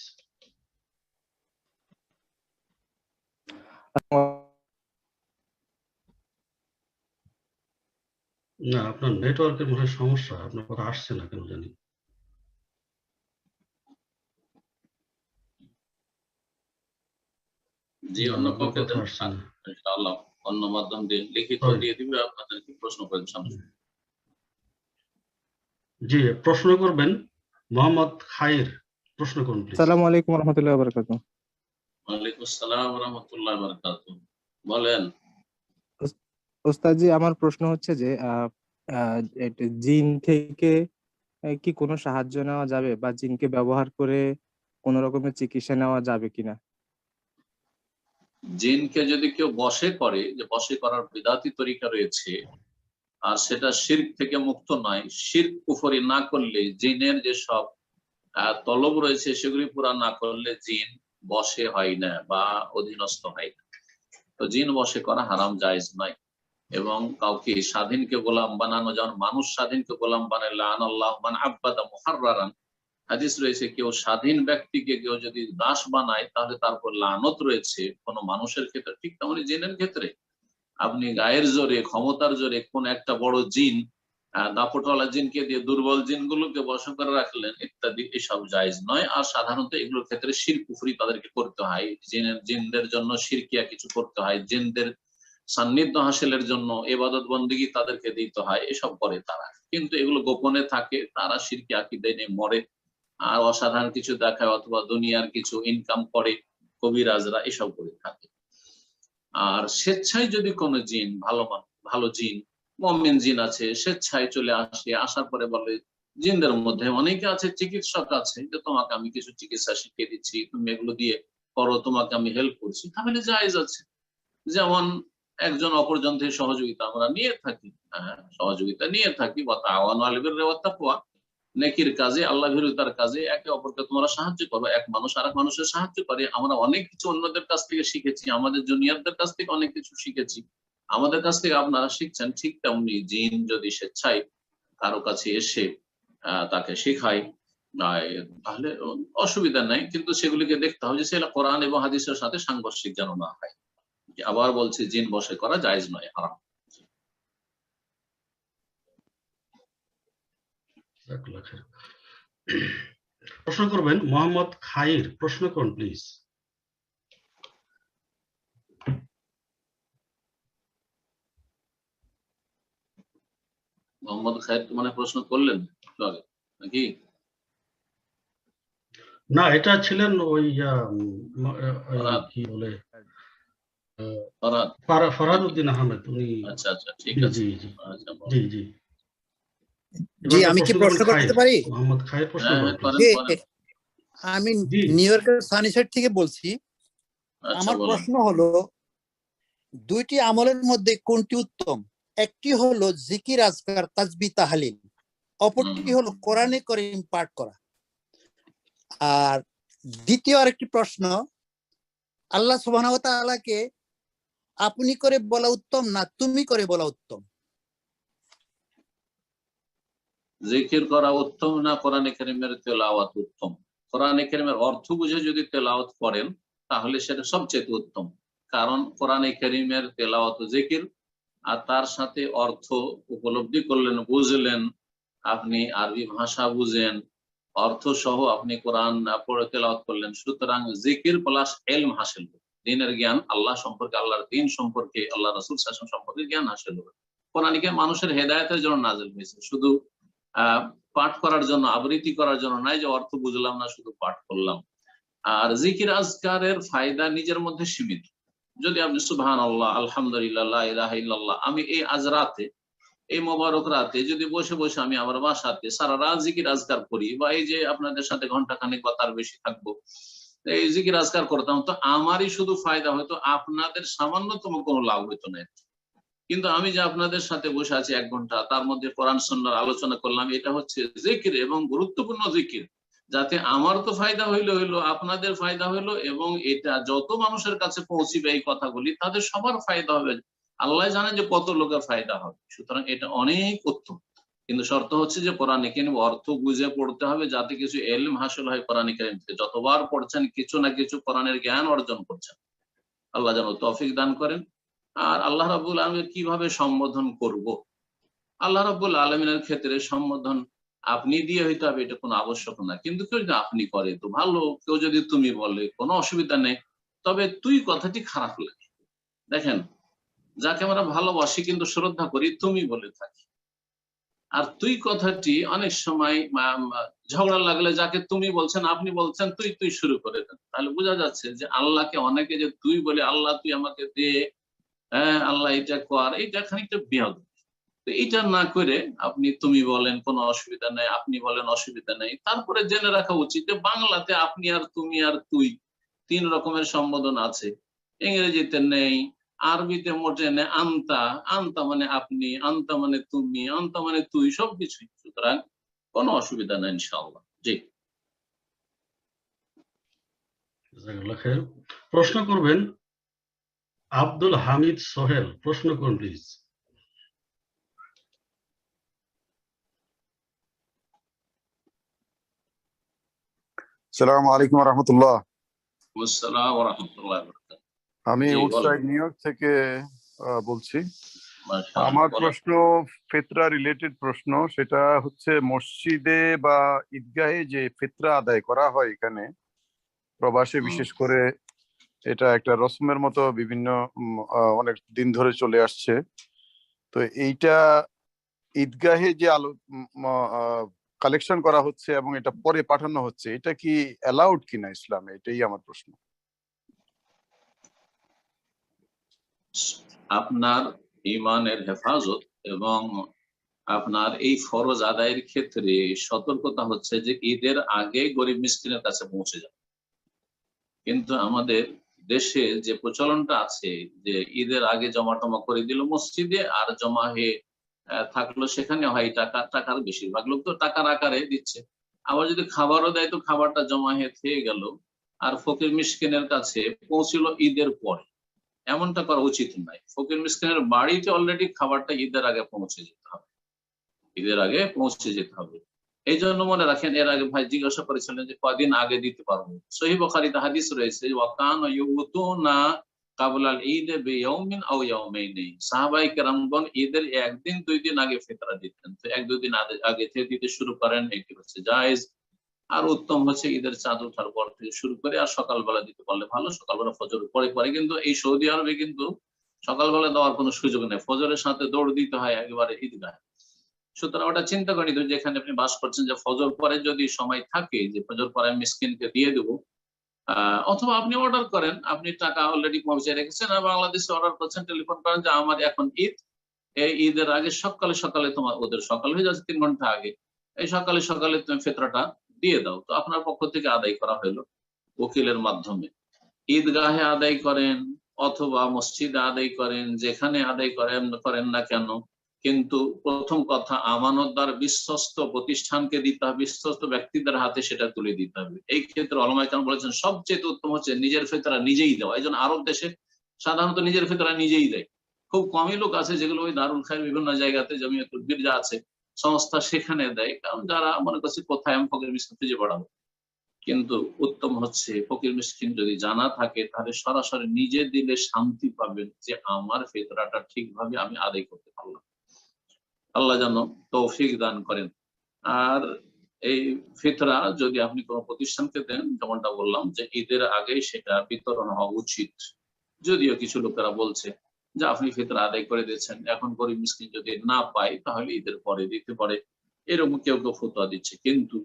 না, আপনার নেটওয়ার্কের মনে হয় সমস্যা, আপনার কথা আসছে না কেন জানি। জি, অন্য আপনার কাউকে কথা দেন, আসছে না। ইনশাআল্লাহ অন্য মাধ্যম দিয়ে লিখিত Sorry. দিয়ে দিবে, আপনাদেরকে প্রশ্ন করেন সামনে। জি, প্রশ্ন করবেন মোহাম্মদ খাইর, প্রশ্ন করুন প্লিজ। আসসালামু আলাইকুম রহমতুল্লাহ বারাকাতুহু। ওয়ালাইকুম আসসালাম ওয়া রাহমাতুল্লাহি ওয়া বারাকাতুহু। বলেন। ওস্তাদজি, আমার প্রশ্ন হচ্ছে যে এটা জিন থেকে কি কোনো সাহায্য নেওয়া যাবে, বা জিনকে ব্যবহার করে কোন রকমের চিকিৎসা নেওয়া যাবে কিনা? জিনকে যদি কেউ বশে করে, যে বশে করার বিদাতি তরিকা রয়েছে, আর সেটা শিরক থেকে মুক্ত নয়, শিরক কুফরি না করলে, জিনের যে সব তলব রয়েছে সেগুলি পুরা না করলে জিন বশে হয় না বা অধীনস্থ হয় না। তো জিন বশে করা হারাম, জায়েজ নয়। এবং কাউকে স্বাধীনকে গোলাম বানানো, যেমন মানুষ স্বাধীনকে গোলাম বানায়, লাআনাল্লাহু মান আব্বাদা মুহাররারান, হাদিস রয়েছে, কেউ স্বাধীন ব্যক্তিকে কেউ যদি দাস বানায় তাহলে তারপর লানত রয়েছে। কোন মানুষের ক্ষেত্রে ঠিক তেমনি জিনের ক্ষেত্রে আপনি গায়ের জোরে, ক্ষমতার জোরে কোন একটা বড় জিন, দাপটওয়ালা জিনকে দিয়ে দুর্বল জিনগুলোকে বশ করে রাখলেন ইত্যাদি, এসব জায়েজ নয়। আর সাধারণত এগুলোর ক্ষেত্রে শিরক কুফরি তাদেরকে করতে হয়, জিনদের জন্য শিরকিয়া কিছু করতে হয়, জিনদের সান্নিধ্য হাসিলের জন্য ইবাদত বন্দেগী তাদেরকে দিতে হয়, এসব করে তারা। কিন্তু এগুলো গোপনে থাকে, তারা শিরকি আকীদায় নিয়ে মরে, আর অসাধারণ কিছু দেখায় অথবা দুনিয়ার কিছু ইনকাম করে, কবিরাজরা এসব করে থাকে। আর স্বেচ্ছায় যদি কোনো জিন, ভালো জিন, মুমিন জিন আছে, স্বেচ্ছায় চলে আসে, আসার পরে বলে, জিনদের মধ্যে অনেকে আছে চিকিৎসক আছে, যে তোমাকে আমি কিছু চিকিৎসা শিখিয়ে দিচ্ছি, তুমি এগুলো দিয়ে করো, তোমাকে আমি হেল্প করছি, তাহলে জায়েজ আছে। যেমন একজন অপরজন থেকে সহযোগিতা আমরা নিয়ে থাকি, সহযোগিতা নিয়ে থাকি, বা তাআওয়ানু আলাল বিররি ওয়াত তাকওয়া, নেকির কাজে, আল্লাহ ভীরুতার কাজে একে অপরকে তোমরা সাহায্য করো। এক মানুষ আরেক মানুষের সাহায্য করে। আমরা অনেক কিছু অন্যদের কাছ থেকে শিখেছি, আমাদের জুনিয়রদের কাছ থেকে অনেক কিছু শিখেছি, আমাদের কাছ থেকে আপনারা শিখছেন। ঠিক তেমনি জিন যদি স্বেচ্ছায় কারো কাছে এসে তাকে শেখায়, তাহলে অসুবিধা নাই, কিন্তু সেগুলিকে দেখতে হবে যে সেটা কোরআন এবং হাদিসের সাথে সাংঘর্ষিক যেন না হয়। আবার বলছি, জিন বশে করা জায়েজ নয়, হারাম। প্রশ্ন করবেন মোহাম্মদ খাইর, প্রশ্ন করুন প্লিজ। মোহাম্মদ খায়ের তো মানে প্রশ্ন করলেন নাকি? না, এটা ছিলেন ওই কি বলে ফরহাদ উদ্দিন আহমেদ, উনি। আচ্ছা আচ্ছা, ঠিক আছে। জি জি জি জি জি, আমি কি প্রশ্ন করতে পারি? মোহাম্মদ খায়ের প্রশ্ন করুন। আমি নিউ ইয়র্কের সানিসাইড থেকে বলছি। আমার প্রশ্ন হলো, দুইটি আমলের মধ্যে কোনটি উত্তম? একটি হলো জিকির আজকার তাসবিহ তাহলিল, অপরটি হলো কোরআনে কারীম পাঠ করা। আর দ্বিতীয় আরেকটি প্রশ্ন, আল্লাহ সুবহানাহু ওয়া তাআলাকে আপনি করে বলা উত্তম না তুমি করে বলা উত্তম? জিকির করা উত্তম না কোরআনে কারীমের তেলাওয়াত উত্তম? কোরআনে কারীমের অর্থ বুঝে যদি তেলাওয়াত করেন তাহলে সেটা সবচেয়ে উত্তম, কারণ কোরআনে কারীমের তেলাওয়াত জিকির, আর তার সাথে অর্থ উপলব্ধি করলেন, বুঝলেন, আপনি আরবি ভাষা বুঝেন, অর্থ সহ আপনি কোরআন পড়ে তেলাওয়াত করলেন। সুতরাং জিকির প্লাস ইলম হাসিল, দ্বীনের জ্ঞান, আল্লাহ সম্পর্কে, আল্লাহর দ্বীন সম্পর্কে, আল্লাহ রাসূল সাল্লাল্লাহু আলাইহি ওয়াসাল্লাম সম্পর্কে জ্ঞান হাসিল হবে। কোরআনকে মানুষের হেদায়েতের জন্য নাযিল হয়েছে, শুধু পাঠ করার জন্য, আবৃত্তি করার জন্য নয় যে অর্থ বুঝলাম না শুধু পাঠ করলাম। আর জিকির আজকারের ফায়দা নিজের মধ্যে সীমিত। যদি আপনি সুবহানাল্লাহ, আলহামদুলিল্লাহ, লা ইলাহা ইল্লাল্লাহ, আমি এই আজ রাতে, এই মোবারক রাতে যদি বসে বসে আমি আমার বাসাতে সারা রাত জিকির আজকার করি, বা এই যে আপনাদের সাথে ঘন্টা খানেক বা তার বেশি থাকবো, এই জিকির আজকার করতাম, তো আমারই শুধু ফায়দা হয়তো, আপনাদের সামান্যতম কোনো লাভ হইতো না। কিন্তু আমি যে আপনাদের সাথে বসে আছি 1 ঘন্টা, তার মধ্যে কোরআন সুন্নাহর আলোচনা করলাম, এটা হচ্ছে জিকির এবং গুরুত্বপূর্ণ জিকির, যাতে আমার তো ফায়দা হইলো, আপনাদের ফায়দা হইলো, এবং এটা যত মানুষের কাছে পৌঁছিবে এই কথাগুলি, তাদের সবার ফায়দা হবে। আল্লাহ জানেন যে কত লোকের ফায়দা হবে। সুতরাং এটা অনেক উত্তম, কিন্তু শর্ত হচ্ছে যে কোরআনে কারীম অর্থ বুঝে পড়তে হবে, যাতে কিছু ইলম হাসিল হয় কোরআনে কারীম থেকে। যতবার পড়ছেন কিছু না কিছু কোরআনের জ্ঞান অর্জন করছেন। আল্লাহ যেন তৌফিক দান করেন। আর আল্লাহ রাব্বুল আলামিন কিভাবে সম্বোধন করব, আল্লাহ রাব্বুল আলামিনের ক্ষেত্রে সম্বোধন আপনি দিয়ে হইতে হবে, এটা কোনো আবশ্যক না। কিন্তু কেউ যদি আপনি করে তো ভালো, কেউ যদি তুমি বলে কোনো অসুবিধা নেই, তবে তুই কথাটি খারাপ লাগে। দেখেন, যাকে আমরা ভালোবাসি কিন্তু শ্রদ্ধা করি, তুমি বলে থাকি, আর তুই কথাটি অনেক সময় ঝগড়া লাগলে যাকে তুমি বলছেন, আপনি বলছেন, তুই তুই শুরু করে দেন, তাহলে বোঝা যাচ্ছে যে আল্লাহকে অনেকে যে তুই বলে, আল্লাহ তুই আমাকে দে, হ্যাঁ আল্লাহ এটা কর, এটা খানিকটা বেয়াদবি। তো এটা না করে আপনি তুমি বলেন, কোনো অসুবিধা নেই, আপনি বলেন, অসুবিধা নেই। তারপরে জেনে রাখা উচিত যে বাংলাতে আপনি আর তুমি আর তুই 3 রকমের সম্বোধন আছে, ইংরেজিতে নেই, আরবিতে মোটে নেই। আন্তা, আন্তা মানে আপনি, আন্তা মানে তুমি, আন্তা মানে তুই, সবকিছুই। সুতরাং কোনো অসুবিধা নেই ইনশাআল্লাহ। জি, প্রশ্ন করবেন আব্দুল হামিদ সোহেল, প্রশ্ন করুন প্লিজ। আসসালামু আলাইকুম ওয়া রাহমাতুল্লাহ। আসসালামু ওয়া রাহমাতুল্লাহি ওয়া বারাকাতুহু। আমি উডসাইড নিউ ইয়র্ক থেকে বলছি। আমার প্রশ্ন ফিতরা রিলেটেড প্রশ্ন, সেটা হচ্ছে মসজিদে বা ঈদগাহে যে ফিতরা আদায় করা হয় এখানে প্রবাসে, বিশেষ করে এটা একটা রসমের মতো বিভিন্ন অনেক দিন ধরে চলে আসছে। তো এইটা ঈদগাহে যে কালেকশন করা হচ্ছে এবং এটা পরে পাঠানো হচ্ছে, এটা কি অ্যালাউড কিনা ইসলামে, এটাই আমার প্রশ্ন। আপনার ঈমানের হেফাজত এবং আপনার এই ফরজ আদায়ের ক্ষেত্রে সতর্কতা হচ্ছে যে ঈদের আগে গরিব মিসকিনের কাছে পৌঁছে যাবে। কিন্তু আমাদের দেশে যে প্রচলনটা আছে যে ঈদের আগে জমা টমা করে দিল মসজিদে, আর জমা হয়ে থাকলো সেখানে, হয় টাকার বেশিরভাগ লোক তো টাকার আকারে দিচ্ছে, আবার যদি খাবারও দেয় তো খাবারটা জমা হয়ে থেকে গেল, আর ফকির মিসকিনের কাছে পৌঁছিল ঈদের পরে। এমনটা করা উচিত নয়। ফকির মিসকিনের বাড়িতে অলরেডি খাবারটা ঈদের আগে পৌঁছে যেতে হবে, ঈদের আগে পৌঁছে যেতে হবে। এই জন্য মনে রাখেন, এর আগে ভাই জিজ্ঞাসা করেছিলেন যে কয়দিন আগে দিতে পারবো। সহিহ বুখারীতে হাদিস রয়েছে, ওয়াকানা ইউতুনা কাবলাল ঈদ বিয়াউমিন আও ইয়াউমাইনি, সাহাবায়ে কেরামগণ ঈদের একদিন দুই দিন আগে ফিতরা দিতেন। তো এক দুই দিন আগে থেকে দিতে শুরু করেন, এটি হচ্ছে জায়েজ। আর উত্তম হচ্ছে ঈদের চাঁদ ওঠার পর থেকে শুরু করে, আর সকালবেলা দিতে পারলে ভালো, সকালবেলা ফজরের পরে পরে। কিন্তু এই সৌদি আরবে কিন্তু সকালবেলা দেওয়ার কোনো সুযোগ নেই, ফজরের সাথে দৌড় দিতে হয় একেবারে ঈদগাহে। সুতরাং ওটা চিন্তা করি, যেখানে আপনি বাস করছেন, যে ফজর পরে যদি সময় থাকে যে ফজর পরে মিসকিনকে দিয়ে দেবো, অথবা আপনি অর্ডার করেন, আপনি টাকা অলরেডি পৌঁছে রেখেছেন আর বাংলাদেশে অর্ডার করছেন, টেলিফোন করেন যে আমার এখন ঈদ, এই ঈদের আগে সকালে সকালে তোমার, ওদের সকাল হয়ে যাচ্ছে 3 ঘন্টা আগে, এই সকালে সকালে তুমি ফিতরাটা দিয়ে দাও। তো আপনার পক্ষ থেকে আদায় করা হলো ওকিলের মাধ্যমে। ঈদগাহে আদায় করেন অথবা মসজিদে আদায় করেন, যেখানে আদায় করেন না কেন, কিন্তু প্রথম কথা আমানতদার বিশ্বস্ত প্রতিষ্ঠানকে দিতে হবে, বিশ্বস্ত ব্যক্তিদের হাতে সেটা তুলে দিতে হবে। এই ক্ষেত্রে উলামায়ে কেরাম বলেছেন সবচেয়ে উত্তম হচ্ছে নিজের ফিতরা নিজেই দেওয়া। এই জন্য আরব দেশে সাধারণত নিজের ফিতরা নিজেই দেয়। খুব কমই লোক আছে যেগুলো ওই দারুল খায়ের বিভিন্ন জায়গাতে, জমিয়তুল বিরজা আছে সংস্থা, সেখানে দেয়, কারণ যারা মনে করছে কোথায় আমি ফকির মিসকিন খুঁজে বেড়াবো। কিন্তু উত্তম হচ্ছে ফকির মিসকিন যদি জানা থাকে তাহলে সরাসরি নিজে দিলে শান্তি পাবেন যে আমার ফিতরাটা ঠিকভাবে আমি আদায় করতে পারলাম। আল্লাহ যেন তৌফিক দান করেন। আর এই ফিতরা যদি আপনি কোনো প্রতিষ্ঠানকে দেন, যেমনটা বললাম যে ঈদের আগেই সেটা বিতরণ হওয়া উচিত। যদিও কিছু লোকেরা বলছে যে আপনি ফিতরা আদায় করে দিচ্ছেন, এখন গরিব মিসকিন যদি না পায় তাহলে ঈদের পরে দিতে পারে, এরকম কেউ কেউ ফতোয়া দিচ্ছে। কিন্তু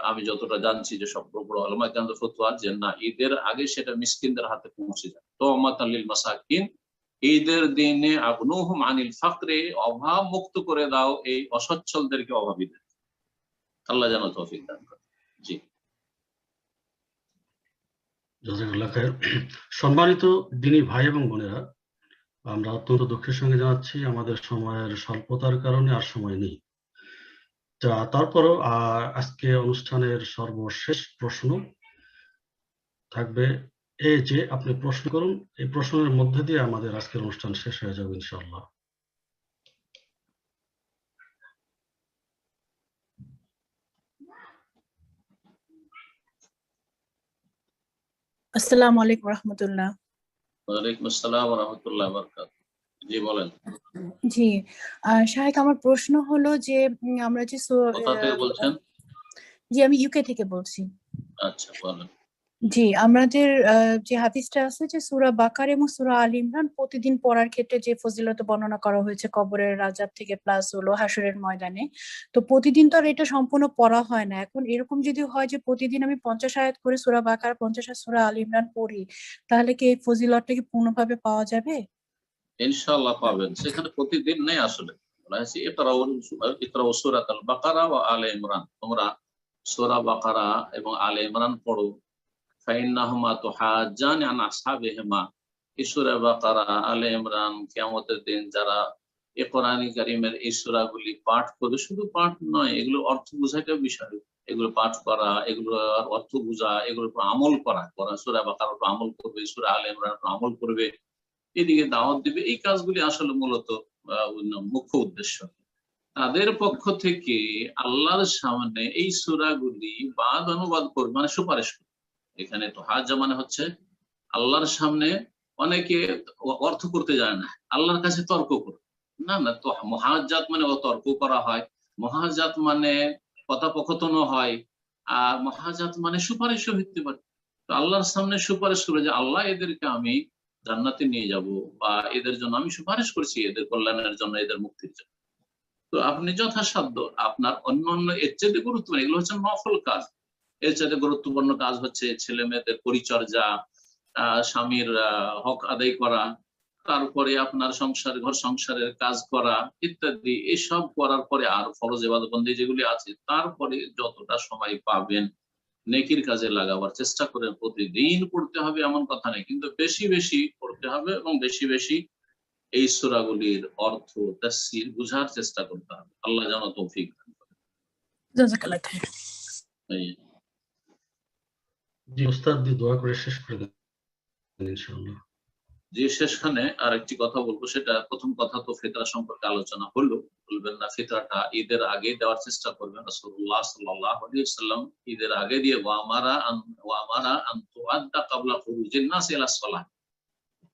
আমি যতটা জানছি যে সব বড় উলামায়ে কেরাম ফতোয়া যে না, ঈদের আগে সেটা মিসকিনদের হাতে পৌঁছে যায়। তোমাতাল লিল মাসাকিন, ঈদের দিনে আগনুহুম আনিল ফাকরে, অভাব মুক্ত করে দাও এই অসচ্ছলদেরকে, অভাবীদের। আল্লাহ যেন তৌফিক দান করে। জি, জাযাকাল্লাহ খায়ের। সম্মানিত দিনী ভাই এবং বোনেরা, আমরা অত্যন্ত দুঃখের সঙ্গে জানাচ্ছি আমাদের সময়ের স্বল্পতার কারণে আর সময় নেই। তারপরও আজকে অনুষ্ঠানের সর্বশেষ প্রশ্ন থাকবে এই যে আপনি প্রশ্ন করুন, এই প্রশ্নের মধ্যে দিয়ে আমাদের আজকের অনুষ্ঠান শেষ হয়ে যাবে ইনশাআল্লাহ। আসসালামু আলাইকুম রাহমাতুল্লাহ। ওয়ালাইকুম আসসালাম ওয়া রাহমাতুল্লাহি ওয়া বারাকাতুহু। জি বলেন। জি, শাহেখ, আমার প্রশ্ন হলো যে আমরা যে কোথা থেকে বলছেন? জি, আমি ইউকে থেকে বলছি। আচ্ছা বলেন। জি, আমাদের যে হাদিসটা আছে যে সূরা বাকারা এবং সূরা আলে ইমরান প্রতিদিন পড়ার ক্ষেত্রে যে ফজিলত বর্ণনা করা হয়েছে কবরের আযাব থেকে প্লাস হলো হাসরের ময়দানে, তো প্রতিদিন তো আর এটা সম্পূর্ণ পড়া হয় না। এখন এরকম যদি হয় যে প্রতিদিন আমি 50 আয়াত করে সূরা বাকারা, 50 আয়াত সূরা আলে ইমরান পড়ি, তাহলে কি এই ফজিলতটা কি পূর্ণভাবে পাওয়া যাবে? ইনশাআল্লাহ পাবেন। সেখানে প্রতিদিন নেই আসলে, বলা হয়েছে ইকরাউ সূরাতাল বাকারা ওয়া আলে ইমরান, তোমরা সূরা বাকারা এবং আলে ইমরান পড়ো। ফাইন্নাহুমা তুহাজ্জানি আন আসহাবিহিমা, এই সূরা বাকারা, আলে ইমরান, কিয়ামতের দিন যারা এই কোরআন কারীমের এই সূরাগুলি পাঠ করবে, শুধু পাঠ নয়, এগুলো অর্থ বোঝাটাও বিষয়। এগুলো পাঠ করা, এগুলো অর্থ বোঝা, এগুলোর উপর আমল করা, সূরা বাকারার উপর আমল করবে, সূরা আলে ইমরানের উপর আমল করবে, এদিকে দাওয়াত দিবে, এই কাজগুলি আসলে মূলত মুখ্য উদ্দেশ্য। তাদের পক্ষ থেকে আল্লাহর সামনে এই সূরাগুলি বাদ অনুবাদ করবে, মানে সুপারিশ করবে। এখানে তো হাজ্জা মানে হচ্ছে আল্লাহর সামনে অনেকে অর্থ করতে যায় না, আল্লাহর কাছে তর্ক করে না, তো মুহাজ্জাত মানে তর্ক করা হয়, মুহাজ্জাত মানে কথোপকথন হয়, আর মুহাজ্জাত মানে সুপারিশও হতে পারে। তো আল্লাহর সামনে সুপারিশ করে যে আল্লাহ এদেরকে আমি জান্নাতে নিয়ে যাব, বা এদের জন্য আমি সুপারিশ করছি, এদের কল্যাণের জন্য, এদের মুক্তির জন্য। তো আপনি যথাসাধ্য আপনার অন্য এর চেয়ে গুরুত্বপূর্ণ, এগুলো হচ্ছে নফল কাজ, এর চাইতে গুরুত্বপূর্ণ কাজ হচ্ছে ছেলে মেয়েদের পরিচর্যা, স্বামীর হক আদায় করা, তারপরে আপনার ঘর সংসারের কাজ করা ইত্যাদি। এসব করার পরে আর ফরজ ইবাদতবন্দি যেগুলি আছে, তারপরে যতটা সময় পাবেন নেকির কাজে লাগাবার চেষ্টা করেন। প্রতিদিন পড়তে হবে এমন কথা নেই, কিন্তু বেশি বেশি পড়তে হবে এবং বেশি বেশি এই সূরাগুলির অর্থ তাফসীর বুঝার চেষ্টা করতে হবে। আল্লাহ যেন তৌফিক দান করেন। জাযাকাল্লাহ খাইর। জি ওস্তাদ, দোয়া করে শেষ করে দেন ইনশাআল্লাহ। যে শেষখানে আর একটি কথা বলবো, সেটা প্রথম কথা তো ফিতরা সম্পর্কে আলোচনা হলো। তুলবেন না, ফিতরাটা ঈদের আগে দেওয়ার চেষ্টা করবেন। রাসূলুল্লাহ সাল্লাল্লাহু আলাইহি ওয়াসাল্লাম ঈদের আগে দিয়ে ওয়ামারা আন তুআদ্দা ক্বাবলা খুরুজিন নাস ইলা সালাহ,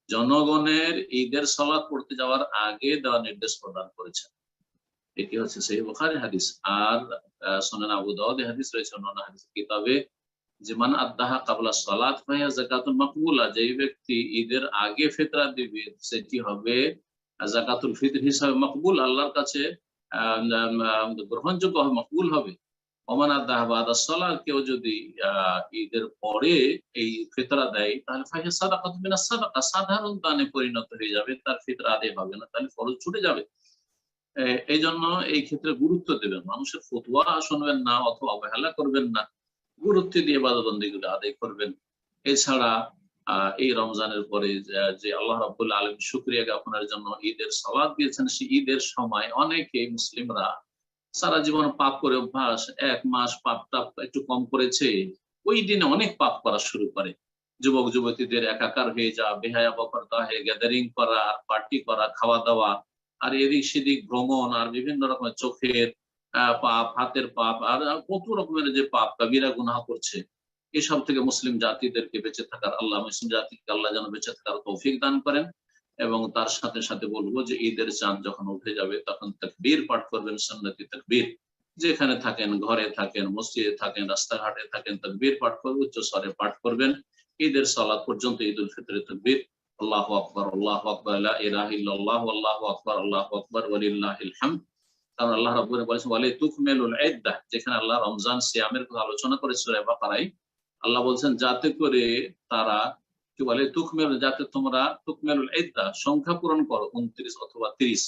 জনগণের ঈদের সালাত পড়তে যাওয়ার আগে দেওয়ার নির্দেশ প্রদান করেছেন। এটি হচ্ছে সহিহ বুখারী হাদিস। আর সুনান আবু দাউদ হাদিস রয়েছে অন্যান্য হাদিস কিতাবে, যে মান আদ্দাহা ক্বাবলা সালাত ফাহিয়া যাকাতুন মাকবুলা, যে ব্যক্তি ঈদের আগে ফিতরা দিবে সেটি হবে যাকাতুল ফিতর হিসাবে মকবুল, আল্লাহর কাছে গ্রহণযোগ্য হবে, মকবুল হবে। ওমান আদ্দাহা বাদা সালাত, কেউ যদি ঈদের পরে এই ফিতরা দেয় তাহলে ফাহিয়া সাদাকাতুন মিনাস সাদাকা, সাধারণ দানে পরিণত হয়ে যাবে, তার ফিতরা আদায় হবে না, তাহলে ফরজ ছুটে যাবে। এই জন্য এই ক্ষেত্রে গুরুত্ব দেবেন, মানুষের ফতোয়া শুনবেন না অথবা অবহেলা করবেন না, গুরুত্ব দিয়ে ইবাদতবন্দিগুলো আদায় করবেন। এছাড়া এই রমজানের পরে যে আল্লাহ রাব্বুল আলামিন শুকরিয়া জ্ঞাপনের জন্য ঈদের সালাত দিয়েছেন, সেই ঈদের সময় অনেকে মুসলিমরা সারা জীবন পাপ করে অভ্যাস, এক মাস পাপটা একটু কম করেছে, ওই দিনে অনেক পাপ করা শুরু করে। যুবক যুবতীদের একাকার হয়ে যাওয়া, বেহায়া বকরতা হয়ে গ্যাদারিং করা, পার্টি করা, খাওয়া দাওয়া, আর এদিক সেদিক ভ্রমণ, আর বিভিন্ন রকমের চোখের পাপ, হাতের পাপ, আর কত রকমের যে পাপ কাবিরা গুনাহ করছে, এসব থেকে মুসলিম জাতিদেরকে বেঁচে থাকার, মুসলিম জাতিকে আল্লাহ যেন বেঁচে থাকার তৌফিক দান করেন। এবং তার সাথে সাথে বলবো যে ঈদের চাঁদ যখন উঠে যাবে তখন তাকবীর পাঠ করবেন, সুন্নতি তাকবীর। যেখানে থাকেন, ঘরে থাকেন, মসজিদে থাকেন, রাস্তাঘাটে থাকেন, তাকবীর পাঠ করবেন, উচ্চ স্বরে পাঠ করবেন ঈদের সালাত পর্যন্ত, ঈদুল ফিতরের তাকবীর। আল্লাহু আকবার, আল্লাহু আকবার, লা ইলাহা ইল্লাল্লাহ, আল্লাহু আকবার, আল্লাহু আকবার, ওয়ালিল্লাহিল হামদ। কারণ আল্লাহ রাব্বুল আলামিন বলেছেন ওয়ালি তুকমিলুল ইদ্দাহ, যেখানে আল্লাহ রমজান সিয়ামের কথা আলোচনা করে সূরা বাকারায়, আল্লাহ বলছেন যাতে করে তারা কি বলে তুকমেল, যাতে তোমরা তুকমেলুল ইদ্দাহ, সংখ্যা পূরণ করো, 29 অথবা 30,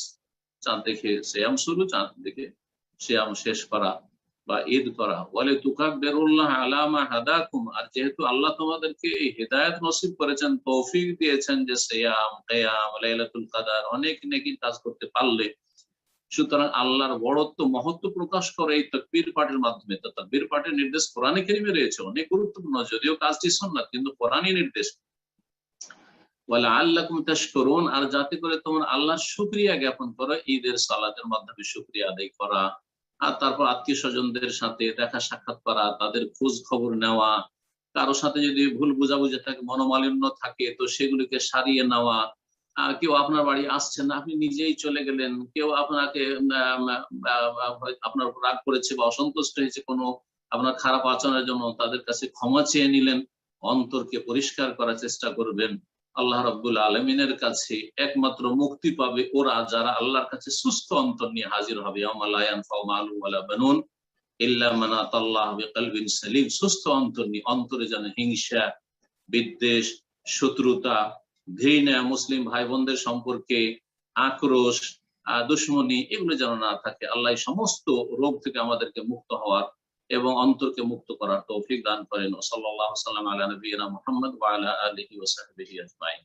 চাঁদ দেখে সিয়াম শুরু, চাঁদ দেখে সিয়াম শেষ করা বা ঈদ করা। ওয়ালি তুকাব্বিরুল্লাহ আলা মা হাদাকুম, আর যেহেতু আল্লাহ তোমাদেরকে এই হিদায়াত নসিব করেছেন, তৌফিক দিয়েছেন যে সিয়াম, কিয়াম, লাইলাতুল কদর, অনেক নেকি কাজ করতে পারলে, সুতরাং আল্লাহর বড়ত্ব মহত্ব প্রকাশ করে এই তাকবীর পাঠের মাধ্যমে। তো তাকবীর পাঠের নির্দেশ কোরআনে কারীমে রয়েছে, অনেক গুরুত্বপূর্ণ, যদিও কাজটি সুন্নাত কিন্তু কোরআনী নির্দেশ। ওয়ালাআল্লাকুম তাশকুরুন, আর যাতে করে তোমরা আল্লাহর শুকরিয়া জ্ঞাপন করো, ঈদের সালাতের মাধ্যমে শুকরিয়া আদায় করা। আর তারপর আত্মীয় স্বজনদের সাথে দেখা সাক্ষাৎ করা, তাদের খোঁজ খবর নেওয়া, কারো সাথে যদি ভুল বুঝাবুঝি থাকে, মনোমালিন্য থাকে, তো সেগুলিকে সারিয়ে নেওয়া। কেউ আপনার বাড়ি আসছেন না, আপনি নিজেই চলে গেলেন, কেউ আপনাকে আপনার রাগ করেছে বা অসন্তুষ্ট হয়েছে কোনো আপনার খারাপ আচরণের জন্য, তাদের কাছে ক্ষমা চেয়ে নিলেন, অন্তরকে পরিষ্কার করার চেষ্টা করবেন। আল্লাহ রাব্বুল আলামিনের কাছে একমাত্র মুক্তি পাবে ওরা যারা আল্লাহর কাছে সুস্থ অন্তর নিয়ে হাজির হবে। ইয়াউমা লা ইয়ানফাউ মালুন ওয়ালা বানুন ইল্লা মান আতাল্লাহ বিকলবিন সালিম, সুস্থ অন্তর নিয়ে, অন্তরে যেন হিংসা, বিদ্বেষ, শত্রুতা, ঘৃণা, মুসলিম ভাই বোনদের সম্পর্কে আক্রোশ, দুশ্মনী, এগুলো যেন না থাকে। আল্লাহ সমস্ত রোগ থেকে আমাদেরকে মুক্ত হওয়ার এবং অন্তরকে মুক্ত করার তৌফিক দান করেন। সাল্লাল্লাহু আলা নবিয়িনা মুহাম্মদ ওয়া আলা আলিহি ওয়া সাহবিহি আজমাইন।